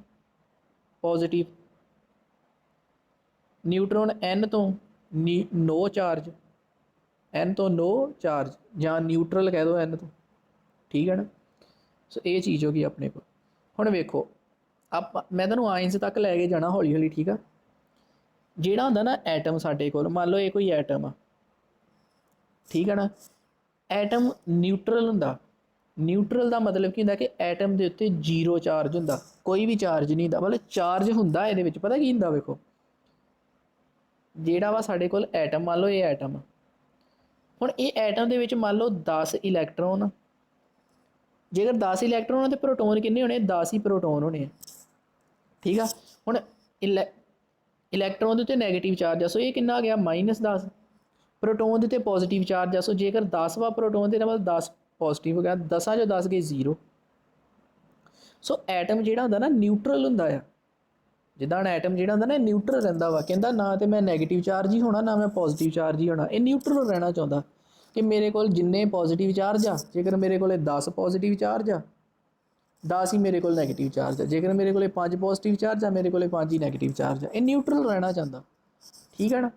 [SPEAKER 1] ਪੋਜ਼ੀਟਿਵ, ਨਿਊਟਰੋਨ N ਤੋਂ ਨੋ ਚਾਰਜ, N ਤੋਂ ਨੋ ਚਾਰਜ, ਜਾਂ ਨਿਊਟਰਲ ਕਹਿ ਦਿਓ N ਤੋਂ। ਠੀਕ ਹੈ ਨਾ, ਸੋ ਇਹ ਚੀਜ਼ ਹੋ ਗਈ ਆਪਣੇ ਕੋਲ। ਹੁਣ ਵੇਖੋ ਮੈਂ ਤੁਹਾਨੂੰ ਆਇੰਸ ਤੱਕ ਲੈ ਕੇ ਜਾਣਾ ਹੌਲੀ ਹੌਲੀ। ਠੀਕ ਆ, ਜਿਹੜਾ ਹੁੰਦਾ ਨਾ ਐਟਮ ਸਾਡੇ ਕੋਲ, ਮੰਨ ਲਓ ਇਹ ਕੋਈ ਐਟਮ ਆ। ਠੀਕ ਹੈ ਨਾ, ਐਟਮ ਨਿਊਟਰਲ ਹੁੰਦਾ। ਨਿਊਟਰਲ ਦਾ ਮਤਲਬ ਕੀ ਹੁੰਦਾ ਕਿ ਐਟਮ ਦੇ ਉੱਤੇ 0 ਚਾਰਜ ਹੁੰਦਾ, ਕੋਈ ਵੀ ਚਾਰਜ ਨਹੀਂ ਹੁੰਦਾ। ਮਤਲਬ ਚਾਰਜ ਹੁੰਦਾ ਇਹਦੇ ਵਿੱਚ, ਪਤਾ ਕੀ ਹੁੰਦਾ? ਵੇਖੋ ਜਿਹੜਾ ਵਾ ਸਾਡੇ ਕੋਲ ਐਟਮ, ਮੰਨ ਲਓ ਇਹ ਐਟਮ, ਹੁਣ ਇਹ ਐਟਮ ਦੇ ਵਿੱਚ ਮੰਨ ਲਓ 10 ਇਲੈਕਟ੍ਰੋਨ। ਜੇਕਰ 10 ਇਲੈਕਟ੍ਰੋਨ ਆ ਤਾਂ ਪ੍ਰੋਟੋਨ ਕਿੰਨੇ ਹੋਣੇ? 10 ਹੀ ਪ੍ਰੋਟੋਨ ਹੋਣੇ ਆ। ਠੀਕ ਆ, ਹੁਣ ਇਲੈਕਟ੍ਰੋਨ ਦੇ ਉੱਤੇ ਨੈਗੇਟਿਵ ਚਾਰਜ ਆ, ਸੋ ਇਹ ਕਿੰਨਾ ਆ ਗਿਆ? -10। ਪ੍ਰੋਟੋਨ ਦੇ ਉੱਤੇ ਪੋਜ਼ੀਟਿਵ ਚਾਰਜ ਆ, ਸੋ ਜੇਕਰ 10 ਵਾ ਪ੍ਰੋਟੋਨ ਦੇ ਮਤਲਬ 10 ਪੋਜ਼ੀਟਿਵ ਹੋ ਗਿਆ, 10 'ਚੋਂ 10 ਗਏ 0। ਸੋ ਐਟਮ ਜਿਹੜਾ ਹੁੰਦਾ ਨਾ ਨਿਊਟਰਲ ਹੁੰਦਾ ਆ। ਜਿੱਦਾਂ ਹੁਣ ਐਟਮ ਜਿਹੜਾ ਹੁੰਦਾ ਨਾ ਨਿਊਟਰਲ ਰਹਿੰਦਾ ਵਾ, ਕਹਿੰਦਾ ਨਾ ਤਾਂ ਮੈਂ ਨੈਗੇਟਿਵ ਚਾਰਜ ਹੀ ਹੋਣਾ, ਨਾ ਮੈਂ ਪੋਜ਼ੀਟਿਵ ਚਾਰਜ ਹੀ ਹੋਣਾ। ਇਹ ਨਿਊਟਰਲ ਰਹਿਣਾ ਚਾਹੁੰਦਾ ਕਿ ਮੇਰੇ ਕੋਲ ਜਿੰਨੇ ਪੋਜ਼ੀਟਿਵ ਚਾਰਜ ਆ, ਜੇਕਰ ਮੇਰੇ ਕੋਲ 10 ਪੋਜ਼ੀਟਿਵ ਚਾਰਜ ਆ, 10 ਹੀ ਮੇਰੇ ਕੋਲ ਨੈਗੇਟਿਵ ਚਾਰਜ ਆ। ਜੇਕਰ ਮੇਰੇ ਕੋਲ 5 ਪੋਜ਼ੀਟਿਵ ਚਾਰਜ ਆ, ਮੇਰੇ ਕੋਲ 5 ਹੀ ਨੈਗੇਟਿਵ ਚਾਰਜ ਆ। ਇਹ ਨਿਊਟਰਲ ਰਹਿਣਾ ਚਾਹੁੰਦਾ। ਠੀਕ ਹੈ ਨਾ,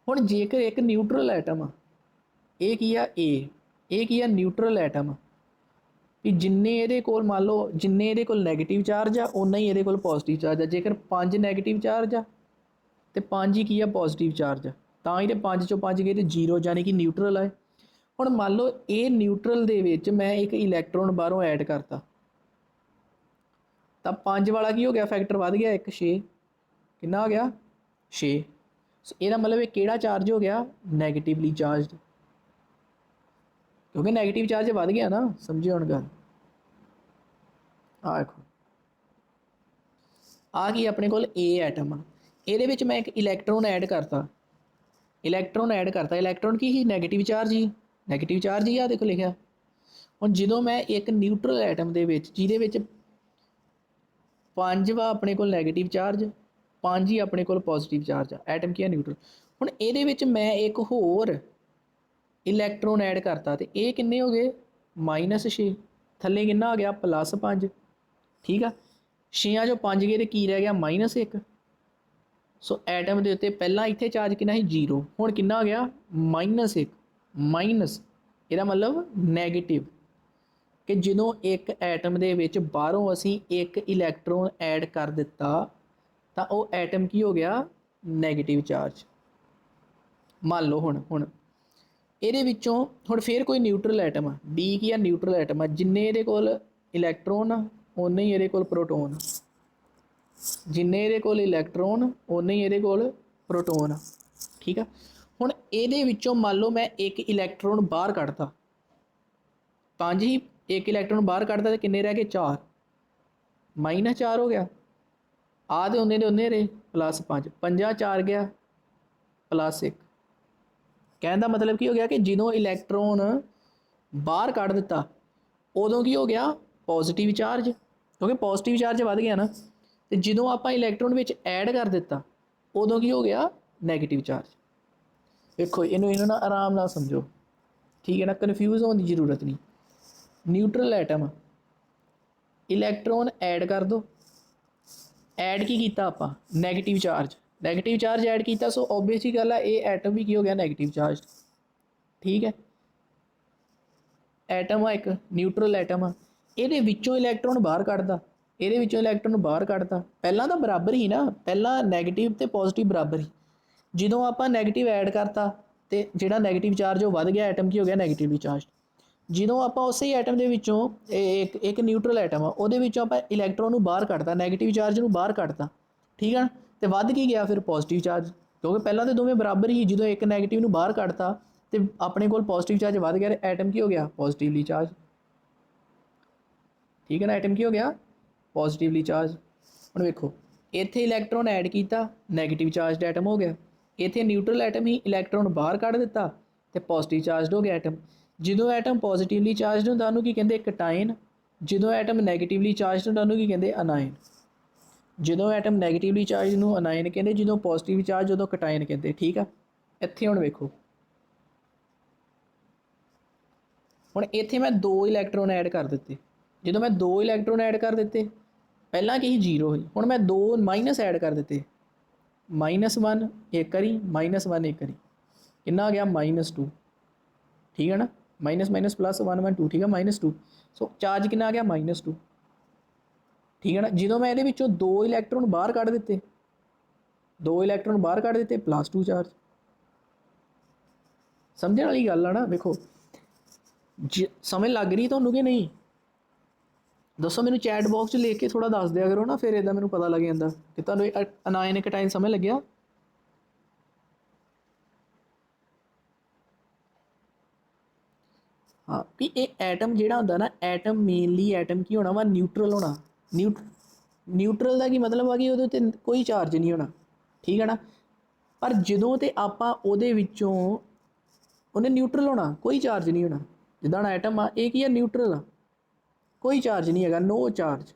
[SPEAKER 1] ਹੁਣ ਜੇਕਰ ਇੱਕ ਨਿਊਟਰਲ ਐਟਮ ਆ, ਇਹ ਕੀ ਆ? ਇਹ ਕੀ ਆ? ਨਿਊਟਰਲ ਐਟਮ ਆ। ਵੀ ਜਿੰਨੇ ਇਹਦੇ ਕੋਲ ਮੰਨ ਲਓ ਜਿੰਨੇ ਇਹਦੇ ਕੋਲ ਨੈਗੇਟਿਵ ਚਾਰਜ ਆ ਓਨਾ ਹੀ ਇਹਦੇ ਕੋਲ ਪੋਜ਼ੀਟਿਵ ਚਾਰਜ ਆ। ਜੇਕਰ 5 ਨੈਗੇਟਿਵ ਚਾਰਜ ਆ ਅਤੇ 5 ਹੀ ਕੀ ਆ? ਪੋਜ਼ੀਟਿਵ ਚਾਰਜ ਆ। ਤਾਂ ਹੀ ਤਾਂ 5 'ਚੋਂ 5 ਗਏ ਅਤੇ 0, ਯਾਨੀ ਕਿ ਨਿਊਟਰਲ ਹੈ। ਹੁਣ ਮੰਨ ਲਓ ਇਹ ਨਿਊਟਰਲ ਦੇ ਵਿੱਚ ਮੈਂ ਇੱਕ ਇਲੈਕਟ੍ਰੋਨ ਬਾਹਰੋਂ ਐਡ ਕਰਤਾ ਤਾਂ 5 ਵਾਲਾ ਕੀ ਹੋ ਗਿਆ ਫੈਕਟਰ ਵੱਧ ਗਿਆ 1 6 ਕਿੰਨਾ ਹੋ ਗਿਆ 6 ਸੋ ਇਹਦਾ ਮਤਲਬ ਇਹ ਕਿਹੜਾ ਚਾਰਜ ਹੋ ਗਿਆ ਨੈਗੇਟਿਵਲੀ ਚਾਰਜਡ ਕਿਉਂਕਿ ਨੈਗੇਟਿਵ ਚਾਰਜ ਵੱਧ ਗਿਆ ਨਾ ਸਮਝਿਓ ਹੁਣ ਗੱਲ ਆ ਦੇਖੋ ਆ ਕੀ ਆਪਣੇ ਕੋਲ A ਐਟਮ ਆ ਇਹਦੇ ਵਿੱਚ ਮੈਂ ਇੱਕ ਇਲੈਕਟ੍ਰੋਨ ਐਡ ਕਰਤਾ ਇਲੈਕਟ੍ਰੋਨ ਕੀ ਸੀ ਨੈਗੇਟਿਵ ਚਾਰਜ ਹੀ ਆ ਦੇਖੋ ਲਿਖਿਆ ਹੁਣ ਜਦੋਂ ਮੈਂ ਇੱਕ ਨਿਊਟਰਲ ਐਟਮ ਦੇ ਵਿੱਚ ਜਿਹਦੇ ਵਿੱਚ 5 ਵਾ ਆਪਣੇ ਕੋਲ ਨੈਗੇਟਿਵ ਚਾਰਜ 5 ਹੀ ਆਪਣੇ ਕੋਲ ਪੋਜ਼ਿਟਿਵ ਚਾਰਜ ਆ ਐਟਮ ਕੀ ਆ ਨਿਊਟਰਲ ਹੁਣ ਇਹਦੇ ਵਿੱਚ ਮੈਂ ਇੱਕ ਹੋਰ ਇਲੈਕਟ੍ਰੋਨ ਐਡ ਕਰਤਾ ਤੇ ਇਹ ਕਿੰਨੇ ਹੋ ਗਏ -6 ਥੱਲੇ ਕਿੰਨਾ ਆ ਗਿਆ +5 ਠੀਕ ਆ 6 ਚੋਂ 5 ਗਏ ਤੇ ਕੀ ਰਹਿ ਗਿਆ -1 ਸੋ ਐਟਮ ਦੇ ਉੱਤੇ ਪਹਿਲਾਂ ਇੱਥੇ ਚਾਰਜ ਕਿੰਨਾ ਸੀ 0 ਹੁਣ ਕਿੰਨਾ ਆ ਗਿਆ -1 ਮਾਈਨਸ ਇਹਦਾ ਮਤਲਬ ਨੈਗੇਟਿਵ ਕਿ ਜਦੋਂ ਇੱਕ ਐਟਮ ਦੇ ਵਿੱਚ ਬਾਹਰੋਂ ਅਸੀਂ ਇੱਕ ਇਲੈਕਟ੍ਰੋਨ ਐਡ ਕਰ ਦਿੱਤਾ ਤਾਂ ਉਹ ਐਟਮ ਕੀ ਹੋ ਗਿਆ ਨੈਗੇਟਿਵ ਚਾਰਜ ਮੰਨ ਲਓ ਹੁਣ ਇਹਦੇ ਵਿੱਚੋਂ ਹੁਣ ਫਿਰ ਕੋਈ ਨਿਊਟਰਲ ਐਟਮ ਆ D ਕੀ ਆ ਨਿਊਟਰਲ ਐਟਮ ਆ ਜਿੰਨੇ ਇਹਦੇ ਕੋਲ ਇਲੈਕਟ੍ਰੋਨ ਆ ਉਨੇ ਹੀ ਇਹਦੇ ਕੋਲ ਪ੍ਰੋਟੋਨ ਜਿੰਨੇ ਇਹਦੇ ਕੋਲ ਇਲੈਕਟ੍ਰੋਨ ਉਨੇ ਹੀ ਇਹਦੇ ਕੋਲ ਪ੍ਰੋਟੋਨ ਠੀਕ ਆ ਹੁਣ ਇਹਦੇ ਵਿੱਚੋਂ ਮੰਨ ਲਓ ਮੈਂ ਇੱਕ ਇਲੈਕਟ੍ਰੋਨ ਬਾਹਰ ਕੱਢਤਾ 5 ਹੀ ਇੱਕ ਇਲੈਕਟ੍ਰੋਨ ਬਾਹਰ ਕੱਢਦਾ ਤੇ ਕਿੰਨੇ ਰਹਿ ਗਏ 4 -4 ਹੋ ਗਿਆ ਆ ਦੇ ਉਹਨੇ ਰਹੇ +5 5 4 ਗਿਆ +1 ਕਹਿਣ ਦਾ ਮਤਲਬ ਕੀ ਹੋ ਗਿਆ ਕਿ ਜਦੋਂ ਇਲੈਕਟ੍ਰੋਨ ਬਾਹਰ ਕੱਢ ਦਿੱਤਾ ਉਦੋਂ ਕੀ ਹੋ ਗਿਆ ਪੋਜ਼ਿਟਿਵ ਚਾਰਜ ਕਿਉਂਕਿ ਪੋਜ਼ਿਟਿਵ ਚਾਰਜ ਵੱਧ ਗਿਆ ਨਾ ਤੇ ਜਦੋਂ ਆਪਾਂ ਇਲੈਕਟ੍ਰੋਨ ਵਿੱਚ ਐਡ ਕਰ ਦਿੱਤਾ ਉਦੋਂ ਕੀ ਹੋ ਗਿਆ ਨੈਗੇਟਿਵ ਚਾਰਜ ਦੇਖੋ ਇਹਨੂੰ ਨਾ ਆਰਾਮ ਨਾਲ ਸਮਝੋ ਠੀਕ ਹੈ ਨਾ ਕਨਫਿਊਜ਼ ਹੋਣ ਦੀ ਜ਼ਰੂਰਤ ਨਹੀਂ ਨਿਊਟਰਲ ਐਟਮ ਇਲੈਕਟ੍ਰੋਨ ਐਡ ਕਰ ਦੋ ਐਡ ਕੀ ਕੀਤਾ ਆਪਾਂ ਨੈਗੇਟਿਵ ਚਾਰਜ ਐਡ ਕੀਤਾ ਸੋ ਓਬਵੀਅਸ ਹੀ ਗੱਲ ਆ ਇਹ ਐਟਮ ਵੀ ਕੀ ਹੋ ਗਿਆ ਨੈਗੇਟਿਵ ਚਾਰਜ ਠੀਕ ਹੈ ਐਟਮ ਆ ਇੱਕ ਨਿਊਟਰਲ ਐਟਮ ਆ ਇਹਦੇ ਵਿੱਚੋਂ ਇਲੈਕਟ੍ਰੋਨ ਬਾਹਰ ਕੱਢਦਾ ਪਹਿਲਾਂ ਤਾਂ ਬਰਾਬਰ ਹੀ ਨਾ ਪਹਿਲਾਂ ਨੈਗੇਟਿਵ ਤੇ ਪੋਜ਼ਿਟਿਵ ਬਰਾਬਰ ਹੀ ਜਦੋਂ ਆਪਾਂ ਨੈਗੇਟਿਵ ਐਡ ਕਰਤਾ ਤੇ ਜਿਹੜਾ ਨੈਗੇਟਿਵ ਚਾਰਜ ਉਹ ਵੱਧ ਗਿਆ ਐਟਮ ਕੀ ਹੋ ਗਿਆ ਨੈਗੇਟਿਵਲੀ ਚਾਰਜ ਜਦੋਂ ਆਪਾਂ ਉਸੇ ਹੀ ਐਟਮ ਦੇ ਵਿੱਚੋਂ ਇੱਕ ਨਿਊਟਰਲ ਐਟਮ ਆ ਉਹਦੇ ਵਿੱਚੋਂ ਆਪਾਂ ਇਲੈਕਟ੍ਰੋਨ ਨੂੰ ਬਾਹਰ ਕੱਢਤਾ ਨੈਗੇਟਿਵ ਚਾਰਜ ਨੂੰ ਬਾਹਰ ਕੱਢਤਾ ਠੀਕ ਹੈ ਤੇ ਵੱਧ ਕੀ ਗਿਆ ਫਿਰ ਪੋਜ਼ਿਟਿਵ ਚਾਰਜ ਕਿਉਂਕਿ ਪਹਿਲਾਂ ਤਾਂ ਦੋਵੇਂ ਬਰਾਬਰ ਹੀ ਜਦੋਂ ਇੱਕ ਨੈਗੇਟਿਵ ਨੂੰ ਬਾਹਰ ਕੱਢਤਾ ਤੇ ਆਪਣੇ ਕੋਲ ਪੋਜ਼ਿਟਿਵ ਚਾਰਜ ਵੱਧ ਗਿਆ ਐਟਮ ਕੀ ਹੋ ਗਿਆ ਪੋਜ਼ਿਟਿਵਲੀ ਚਾਰਜ ਠੀਕ ਹੈ ਨਾ ਐਟਮ ਕੀ ਹੋ ਗਿਆ ਪੋਜ਼ਿਟਿਵਲੀ ਚਾਰਜ ਹੁਣ ਵੇਖੋ ਇੱਥੇ ਇਲੈਕਟ੍ਰੋਨ ਐਡ ਕੀਤਾ ਨੈਗੇਟਿਵ ਚਾਰਜਡ ਐਟਮ ਹੋ ਗਿਆ ਇੱਥੇ ਨਿਊਟਰਲ ਐਟਮ ਹੀ ਇਲੈਕਟ੍ਰੋਨ ਬਾਹਰ ਕੱਢ ਦਿੱਤਾ ਤੇ ਪੋਜ਼ਿਟਿਵ ਚਾਰਜਡ ਹੋ ਗਿਆ ਐਟਮ ਜਦੋਂ ਐਟਮ ਪੋਜ਼ਿਟਿਵਲੀ ਚਾਰਜਡ ਹੁੰਦਾ ਉਹਨੂੰ ਕੀ ਕਹਿੰਦੇ ਕਟਾਇਨ ਜਦੋਂ ਐਟਮ ਨੈਗੇਟਿਵਲੀ ਚਾਰਜਡ ਹੁੰਦਾ ਉਹਨੂੰ ਕੀ ਕਹਿੰਦੇ ਅਨਾਇਨ ਜਦੋਂ ਐਟਮ ਨੈਗੇਟਿਵਲੀ ਚਾਰਜ ਨੂੰ ਅਨਾਇਨ ਕਹਿੰਦੇ ਜਦੋਂ ਪੋਜ਼ਿਟਿਵ ਚਾਰਜ ਉਦੋਂ ਕਟਾਇਨ ਕਹਿੰਦੇ ਠੀਕ ਆ ਇੱਥੇ ਹੁਣ ਵੇਖੋ ਹੁਣ ਇੱਥੇ ਮੈਂ 2 ਇਲੈਕਟ੍ਰੋਨ ਐਡ ਕਰ ਦਿੱਤੇ ਜਦੋਂ ਮੈਂ 2 ਇਲੈਕਟ੍ਰੋਨ ਐਡ ਕਰ ਦਿੱਤੇ ਪਹਿਲਾਂ ਕੀ 0 ਹੋਈ ਹੁਣ ਮੈਂ 2 ਮਾਈਨਸ ਐਡ ਕਰ ਦਿੱਤੇ -1 ਇੱਕ ਵਾਰੀ -1 ਇੱਕ ਵਾਰੀ ਕਿੰਨਾ ਆ ਗਿਆ -2 ਠੀਕ ਹੈ ਨਾ -+ +1 1 2 ਠੀਕ ਹੈ -2 ਸੋ ਚਾਰਜ ਕਿੰਨਾ ਆ ਗਿਆ -2 ਠੀਕ ਹੈ ਨਾ ਜਦੋਂ ਮੈਂ ਇਹਦੇ ਵਿੱਚੋਂ 2 ਇਲੈਕਟ੍ਰੋਨ ਬਾਹਰ ਕੱਢ ਦਿੱਤੇ +2 ਚਾਰਜ ਸਮਝਣ ਵਾਲੀ ਗੱਲ ਆ ਨਾ ਵੇਖੋ ਸਮਝ ਲੱਗ ਰਹੀ ਤੁਹਾਨੂੰ ਕਿ ਨਹੀਂ ਦੱਸੋ ਮੈਨੂੰ ਚੈਟ ਬਾਕਸ 'ਚ ਲਿਖ ਕੇ ਥੋੜਾ ਦੱਸ ਦਿਆ ਕਰੋ ਨਾ ਫਿਰ ਇੱਦਾਂ ਮੈਨੂੰ ਪਤਾ ਲੱਗ ਜਾਂਦਾ ਕਿ ਤੁਹਾਨੂੰ ਅਨਾਇਨ ਕਟਾਇਨ ਸਮਝ ਲੱਗਿਆ ਹਾਂ ਕਿ ਇਹ ਐਟਮ ਜਿਹੜਾ ਹੁੰਦਾ ਨਾ ਐਟਮ ਮੇਨਲੀ ਐਟਮ ਕੀ ਹੋਣਾ ਵਾ ਨਿਊਟਰਲ ਹੋਣਾ ਨਿਊਟਰਲ ਦਾ ਕੀ ਮਤਲਬ ਆ ਕਿ ਉਹਦੇ ਉੱਤੇ ਕੋਈ ਚਾਰਜ ਨਹੀਂ ਹੋਣਾ ਠੀਕ ਹੈ ਨਾ ਪਰ ਜਦੋਂ ਤੇ ਆਪਾਂ ਉਹਦੇ ਵਿੱਚੋਂ ਉਹਨੇ ਨਿਊਟਰਲ ਹੋਣਾ ਕੋਈ ਚਾਰਜ ਨਹੀਂ ਹੋਣਾ ਜਿੱਦਾਂ ਐਟਮ ਆ ਇਹ ਕੀ ਆ ਨਿਊਟਰਲ ਆ ਕੋਈ ਚਾਰਜ ਨਹੀਂ ਹੈਗਾ ਨੋ ਚਾਰਜ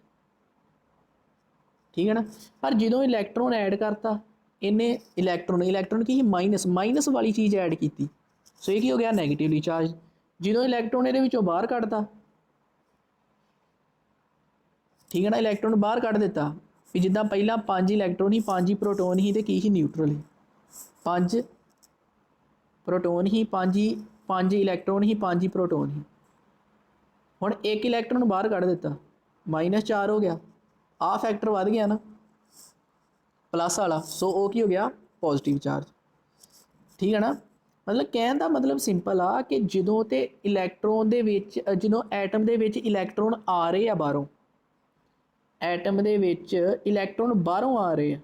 [SPEAKER 1] ਠੀਕ ਹੈ ਨਾ ਪਰ ਜਦੋਂ ਇਲੈਕਟ੍ਰੋਨ ਐਡ ਕਰਤਾ ਇਹਨੇ ਇਲੈਕਟ੍ਰੋਨ ਕੀ ਮਾਈਨਸ ਵਾਲੀ ਚੀਜ਼ ਐਡ ਕੀਤੀ ਸੋ ਇਹ ਕੀ ਹੋ ਗਿਆ ਨੈਗੇਟਿਵਲੀ ਚਾਰਜ ਜਦੋਂ ਇਲੈਕਟ੍ਰੋਨ ਇਹਦੇ ਵਿੱਚੋਂ ਬਾਹਰ ਕੱਢਤਾ ਠੀਕ ਹੈ ਨਾ ਇਲੈਕਟ੍ਰੋਨ ਬਾਹਰ ਕੱਢ ਦਿੱਤਾ ਵੀ ਜਿੱਦਾਂ ਪਹਿਲਾਂ 5 ਇਲੈਕਟ੍ਰੋਨ ਹੀ 5 ਹੀ ਪ੍ਰੋਟੋਨ ਹੀ ਤੇ ਕੀ ਸੀ ਨਿਊਟਰਲ ਹੀ 5 ਪ੍ਰੋਟੋਨ ਹੀ 5 ਇਲੈਕਟ੍ਰੋਨ ਹੀ 5 ਹੀ ਪ੍ਰੋਟੋਨ ਹੀ ਹੁਣ ਇੱਕ ਇਲੈਕਟ੍ਰੋਨ ਬਾਹਰ ਕੱਢ ਦਿੱਤਾ -4 ਹੋ ਗਿਆ ਆਹ ਫੈਕਟਰ ਵੱਧ ਗਿਆ ਨਾ ਪਲੱਸ ਵਾਲਾ ਸੋ ਉਹ ਕੀ ਹੋ ਗਿਆ ਪੋਜ਼ਿਟਿਵ ਚਾਰਜ ਠੀਕ ਹੈ ਨਾ मतलब कहने का मतलब सिंपल आ कि ਜਦੋਂ ਤੇ ਇਲੈਕਟ੍ਰੋਨ ਦੇ ਵਿੱਚ ਜਦੋਂ ਐਟਮ ਦੇ ਵਿੱਚ ਇਲੈਕਟ੍ਰੋਨ ਆ ਰਹੇ ਆ ਬਾਹਰੋਂ, ਐਟਮ ਦੇ ਵਿੱਚ ਇਲੈਕਟ੍ਰੋਨ ਬਾਹਰੋਂ ਆ ਰਹੇ ਆ,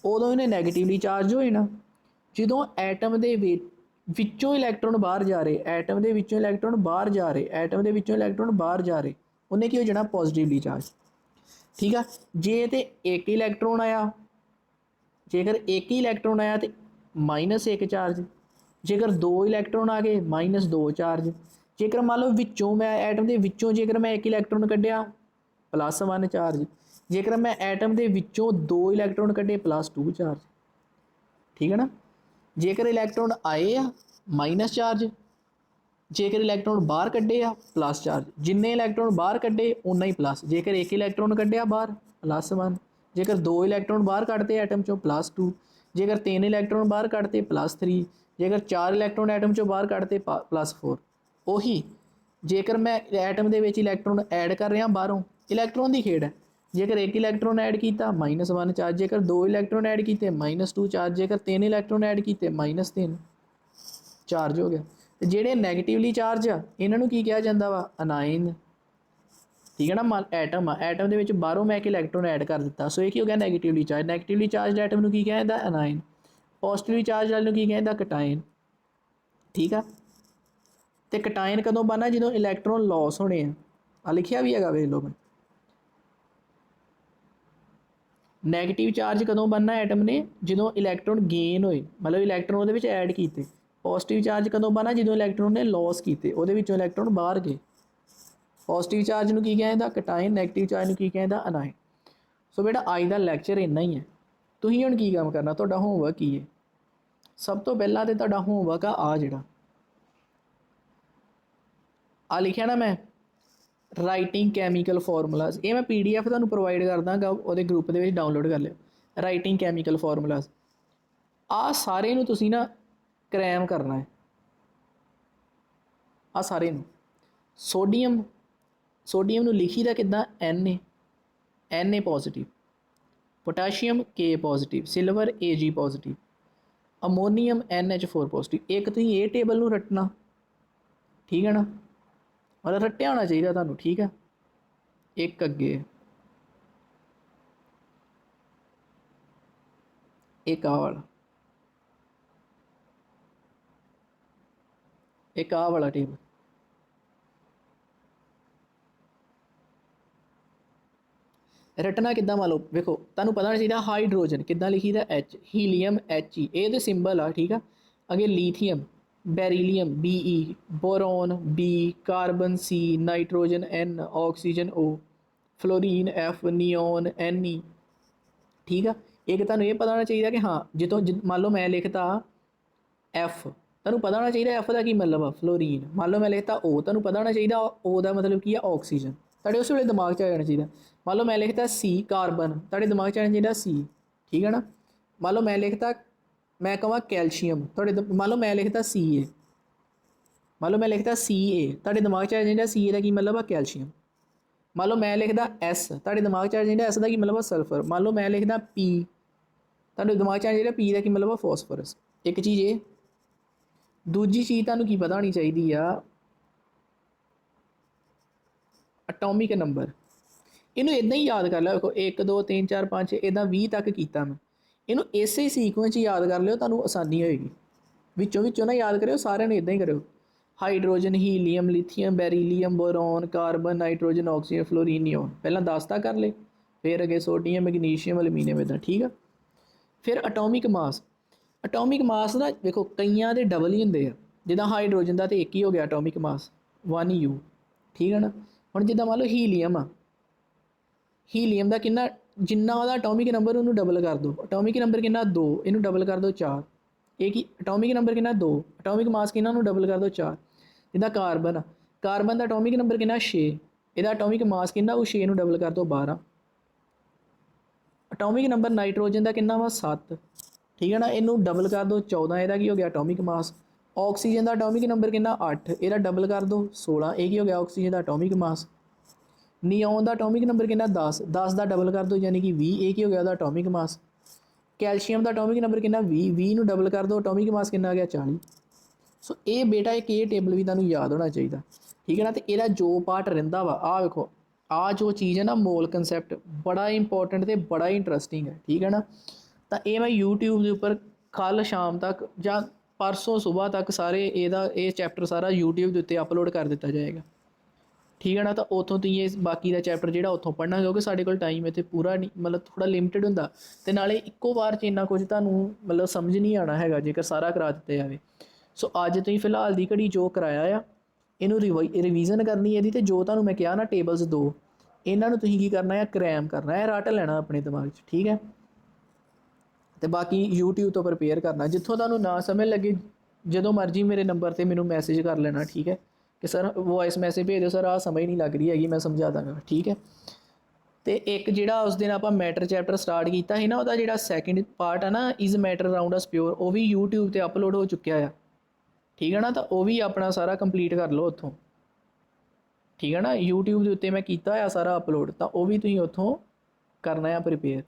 [SPEAKER 1] ਉਦੋਂ ਇਹਨੇ ਨੈਗੇਟਿਵਲੀ ਚਾਰਜ ਹੋਏ ਨਾ। ਜਦੋਂ ਐਟਮ ਦੇ ਵਿੱਚੋਂ ਇਲੈਕਟ੍ਰੋਨ ਬਾਹਰ ਜਾ ਰਹੇ, ਐਟਮ ਦੇ ਵਿੱਚੋਂ ਇਲੈਕਟ੍ਰੋਨ ਬਾਹਰ ਜਾ ਰਹੇ, ਐਟਮ ਦੇ ਵਿੱਚੋਂ ਇਲੈਕਟ੍ਰੋਨ ਬਾਹਰ ਜਾ ਰਹੇ, ਉਹਨੇ ਕੀ ਹੋ ਜਾਣਾ ਪੋਜ਼ਿਟਿਵਲੀ ਚਾਰਜ। ਠੀਕ ਆ। ਜੇ ਤੇ ਇੱਕ ਇਲੈਕਟ੍ਰੋਨ ਆਇਆ, ਜੇਕਰ ਇੱਕ ਹੀ ਇਲੈਕਟ੍ਰੋਨ ਆਇਆ तो -1 ਚਾਰਜ, जेकर 2 इलैक्ट्रॉन आ गए -2 चार्ज। जेकर मान लो विचों मैं एटम के विचों जेकर मैं एक इलैक्ट्रॉन कढ़िया +1 चार्ज, जेकर मैं एटम के विचों 2 इलैक्ट्रॉन कढ़े +2 चार्ज। ठीक है ना। जेकर इलैक्ट्रॉन आए आ माइनस चार्ज, जेकर इलैक्ट्रॉन बाहर कढ़े आ प्लस चार्ज। जिन्ने इलैक्ट्रॉन बाहर कढ़े उन्ना ही प्लस। जेकर एक इलैक्ट्रॉन कढ़िया बाहर +1, जेकर 2 इलैक्ट्रॉन बाहर कढ़ते एटम चों +2, जेकर 3 इलैक्ट्रॉन बाहर कढ़ते +3, जेकर 4 इलैक्ट्रॉन एटम चों बाहर कढ़ते +4। ਉਹੀ जेकर मैं एटम ਦੇ ਵਿੱਚ इलैक्ट्रॉन ऐड कर रहा बाहरों, इलैक्ट्रॉन की खेड है। जेकर एक इलैक्ट्रॉन ऐड किया -1 चार्ज, जेकर 2 इलैक्ट्रॉन ऐड किए -2 चार्ज, जेकर 3 इलैक्ट्रॉन ऐड किए -3 चार्ज हो गया। तो ਜਿਹੜੇ नैगेटिवली चार्ज आ ਇਹਨਾਂ ਨੂੰ ਕੀ ਕਿਹਾ ਜਾਂਦਾ ਵਾ अनाइन। ठीक है ना। एटम आ, एटम ਦੇ ਵਿੱਚ ਬਾਹਰੋਂ मैं एक इलैक्ट्रॉन ऐड कर दिता, सो ਇਹ ਕੀ ਹੋ ਗਿਆ नैगेटिवली चार्ज। नैगेटिवली चार्ज एटम ਨੂੰ ਕੀ ਕਿਹਾ ਜਾਂਦਾ अनाइन। पॉजिटिवली चार्ज वाले की कहता कटाइन। ठीक है। तो कटाइन कदों बनना जो इलैक्ट्रॉन लॉस होने आ लिखिया भी है वेख लो। मैं नैगेटिव चार्ज कदों बनना एटम ने जो इलैक्ट्रॉन गेन होए, मतलब इलैक्ट्रॉन वो ऐड किए। पॉजिटिव चार्ज कदों बनना जो इलैक्ट्रॉन ने लॉस किए, वो इलैक्ट्रॉन बाहर गए। पॉजिटिव चार्ज में की कहता कटाइन, नैगेटिव चार्ज में की कहता अनाइन। सो बेटा अज का लैक्चर इन्ना ही है। तुसीं हुण की काम करना, तुहाडा होमवर्क की है। सब तो पहला तो तुहाडा होमवर्क आ जिहड़ा आ लिखिया ना मैं राइटिंग कैमिकल फॉर्मूलाज, ये मैं PDF तुहानूं प्रोवाइड कर दांगा, उहदे ग्रुप दे विच डाउनलोड कर लिओ। राइटिंग कैमिकल फॉर्मूलाज आ सारे नूं तुसीं ना क्रैम करना है। आ सारे नूं सोडियम, सोडियम नूं लिखीदा किद्दां Na positive, potassium K positive, silver Ag positive, ammonium NH4 positive. एक तुसीं ये टेबल नूं रटना। ठीक है ना। मतलब रट्टिया होना चाहिए तुहानूं। ठीक है। एक अगे एक आ वाला, एक आ वाला टेबल। रटना किद्दां मान लो वेखो, तुहानूं पता होना चाहिए हाइड्रोजन किद्दां लिखीदा H, हीलियम HE, ये तो सिंबल आ। ठीक है। अगे lithium, beryllium Be, boron B, carbon C, nitrogen N, oxygen O, fluorine F, neon Ne। ठीक है। एक तुहानूं ये पता होना चाहिए कि हाँ जितों मान लो मैं लिखता F, तुहानूं पता होना चाहिए F का की मतलब आ फ्लोरीन। मान लो मैं लिखता O, तुहानूं पता होना चाहिए O का मतलब की है ऑक्सीजन। तुहाडे उस वेले दिमाग 'च आ जाना चाहिए। मान लो मैं लिखता C कार्बन, तुहाडे दिमाग 'च आना चाहिए C। ठीक है ना। मान लो मैं लिखता, मैं कਹਾਂ कैल्शियम, तुहाडे मान लो मैं लिखता Ca, मान लो मैं लिखता Ca, तुहाडे दिमाग 'च आ जाना Ca का की मतलब आ कैल्शियम। मान लो मैं लिखता S, तुहाडे दिमाग 'च आ जाना S का की मतलब आ सल्फर। मान लो मैं लिखता P, तुहाडे दिमाग 'च आ जाना P का की मतलब आ फॉस्फोरस। एक चीज़ ये, दूजी चीज़ तुहानूं की पता होनी चाहिए आ अटोमिक नंबर। इनू इदां ही याद कर लो। देखो 1 2 3 4 5 6 इदां 20 तक किया मैं। इनू इसे सीक्वेंस याद कर लियो, तुहानूं आसानी होएगी। विचों विचों ना याद करियो, सारे नूं इदां ही करियो। Hydrogen, helium, lithium, beryllium, boron, carbon, nitrogen, oxygen, fluorine, neon. पहला 10 तक कर ले, फिर अगे सोडियम, मैग्नीशियम, एल्यूमीनियम इदां। ठीक है। फिर अटोमिक मास, अटोमिक मास ना देखो कईयां दे डबल ही हुंदे आ। जिद्दां हाइड्रोजन का तो एक ही हो गया अटोमिक मास 1U। ठीक है ना। हुण जिद्दां मान लो हीलियम आ, हीलियम का कितना जिन्ना वह अटोमिक नंबर उन्होंने डबल कर दो। अटोमिक नंबर कितना 2, इनू डबल कर दो 4। एक ही अटोमिक नंबर कितना 2, अटोमिक मास कितना डबल कर दो 4। जिदा कार्बन, कार्बन का अटोमिक नंबर कितना 6, यदा अटोमिक मास कितना वो 6 डबल कर दो 12। अटोमिक नंबर नाइट्रोजन का कितना वा 7। ठीक है ना। इनू डबल कर दो 14, यदा की हो गया अटोमिक मास। ऑक्सीजन का अटोमिक नंबर कितना 8, यदा डबल कर दो 16, एक ही हो गया ऑक्सीजन का अटोमिक मास। नियोन का अटोमिक नंबर कितना 10, 10 का डबल कर दो यानी कि 20, एक ही हो गया उसका अटोमिक मास। कैल्शियम का अटोमिक नंबर कितना 20, 20 डबल कर दो अटोमिक मास कितना आ गया 40। ਸੋ ਇਹ ਬੇਟਾ ਇੱਕ ਇਹ ਟੇਬਲ ਵੀ ਤੁਹਾਨੂੰ ਯਾਦ ਹੋਣਾ ਚਾਹੀਦਾ, ਠੀਕ ਹੈ ਨਾ। ਤੇ ਇਹਦਾ ਜੋ ਪਾਰਟ ਰਹਿੰਦਾ ਵਾ ਆਹ ਵੇਖੋ, ਆਹ ਜੋ ਚੀਜ਼ ਹੈ ਨਾ ਮੋਲ ਕਨਸੈਪਟ, ਬੜਾ ਇੰਪੋਰਟੈਂਟ ਤੇ ਬੜਾ ਇੰਟਰਸਟਿੰਗ ਹੈ, ਠੀਕ ਹੈ ਨਾ। ਤਾਂ ਇਹ ਮੈਂ YouTube ਦੇ ਉੱਪਰ ਕੱਲ੍ਹ ਸ਼ਾਮ ਤੱਕ ਜਾਂ ਪਰਸੋਂ ਸੁਬਾਹ ਤੱਕ ਸਾਰੇ ਇਹ ਚੈਪਟਰ ਸਾਰਾ YouTube ਦੇ ਉੱਤੇ ਅਪਲੋਡ ਕਰ ਦਿੱਤਾ ਜਾਏਗਾ, ਠੀਕ ਹੈ ਨਾ। ਤਾਂ ਉੱਥੋਂ ਤੁਸੀਂ ਇਹ ਬਾਕੀ ਦਾ ਚੈਪਟਰ ਜਿਹੜਾ ਉੱਥੋਂ ਪੜ੍ਹਨਾ, ਕਿਉਂਕਿ ਸਾਡੇ ਕੋਲ ਟਾਈਮ ਇੱਥੇ ਪੂਰਾ ਨਹੀਂ, ਮਤਲਬ ਥੋੜ੍ਹਾ ਲਿਮਿਟਡ ਹੁੰਦਾ, ਅਤੇ ਨਾਲੇ ਇੱਕੋ ਵਾਰ 'ਚ ਇੰਨਾ ਕੁਝ ਤੁਹਾਨੂੰ ਮਤਲਬ ਸਮਝ ਨਹੀਂ ਆਉਣਾ ਹੈਗਾ ਜੇਕਰ ਸਾਰਾ ਕਰਾ ਦਿੱਤਾ ਜਾਵੇ। ਸੋ ਅੱਜ ਤੁਸੀਂ ਫਿਲਹਾਲ ਦੀ ਘੜੀ ਜੋ ਕਰਾਇਆ ਆ ਇਹਨੂੰ ਰਿਵੀਜ਼ਨ ਕਰਨੀ ਇਹਦੀ, ਅਤੇ ਜੋ ਤੁਹਾਨੂੰ ਮੈਂ ਕਿਹਾ ਨਾ ਟੇਬਲਸ 2 ਇਹਨਾਂ ਨੂੰ ਤੁਸੀਂ ਕੀ ਕਰਨਾ ਹੈ, ਕਰੈਮ ਕਰਨਾ ਹੈ, ਰੱਟ ਲੈਣਾ ਆਪਣੇ ਦਿਮਾਗ 'ਚ, ਠੀਕ ਹੈ। ਅਤੇ ਬਾਕੀ YouTube ਤੋਂ ਪ੍ਰਪੇਅਰ ਕਰਨਾ, ਜਿੱਥੋਂ ਤੁਹਾਨੂੰ ਨਾ ਸਮਝ ਲੱਗੇ ਜਦੋਂ ਮਰਜ਼ੀ ਮੇਰੇ ਨੰਬਰ 'ਤੇ ਮੈਨੂੰ ਮੈਸੇਜ ਕਰ ਲੈਣਾ, ਠੀਕ ਹੈ, ਕਿ ਸਰ ਵੋਇਸ ਮੈਸੇਜ ਭੇਜ ਦਿਓ, ਸਰ ਆਹ ਸਮਝ ਨਹੀਂ ਲੱਗ ਰਹੀ ਹੈਗੀ, ਮੈਂ ਸਮਝਾ ਦਾਂਗਾ, ਠੀਕ ਹੈ। ਅਤੇ ਇੱਕ ਜਿਹੜਾ ਉਸ ਦਿਨ ਆਪਾਂ ਮੈਟਰ ਚੈਪਟਰ ਸਟਾਰਟ ਕੀਤਾ ਸੀ ਨਾ, ਉਹਦਾ ਜਿਹੜਾ ਸੈਕਿੰਡ ਪਾਰਟ ਆ ਨਾ, is matter around us pure, ਉਹ ਵੀ YouTube 'ਤੇ ਅਪਲੋਡ ਹੋ ਚੁੱਕਿਆ ਆ, ਠੀਕ ਹੈ ਨਾ। ਤਾਂ ਉਹ ਵੀ ਆਪਣਾ ਸਾਰਾ ਕੰਪਲੀਟ ਕਰ ਲਓ ਉੱਥੋਂ, ਠੀਕ ਹੈ ਨਾ। YouTube ਦੇ ਉੱਤੇ ਮੈਂ ਕੀਤਾ ਹੋਇਆ ਸਾਰਾ ਅਪਲੋਡ, ਤਾਂ ਉਹ ਵੀ ਤੁਸੀਂ ਉੱਥੋਂ ਕਰਨਾ ਆ ਪ੍ਰਪੇਅਰ।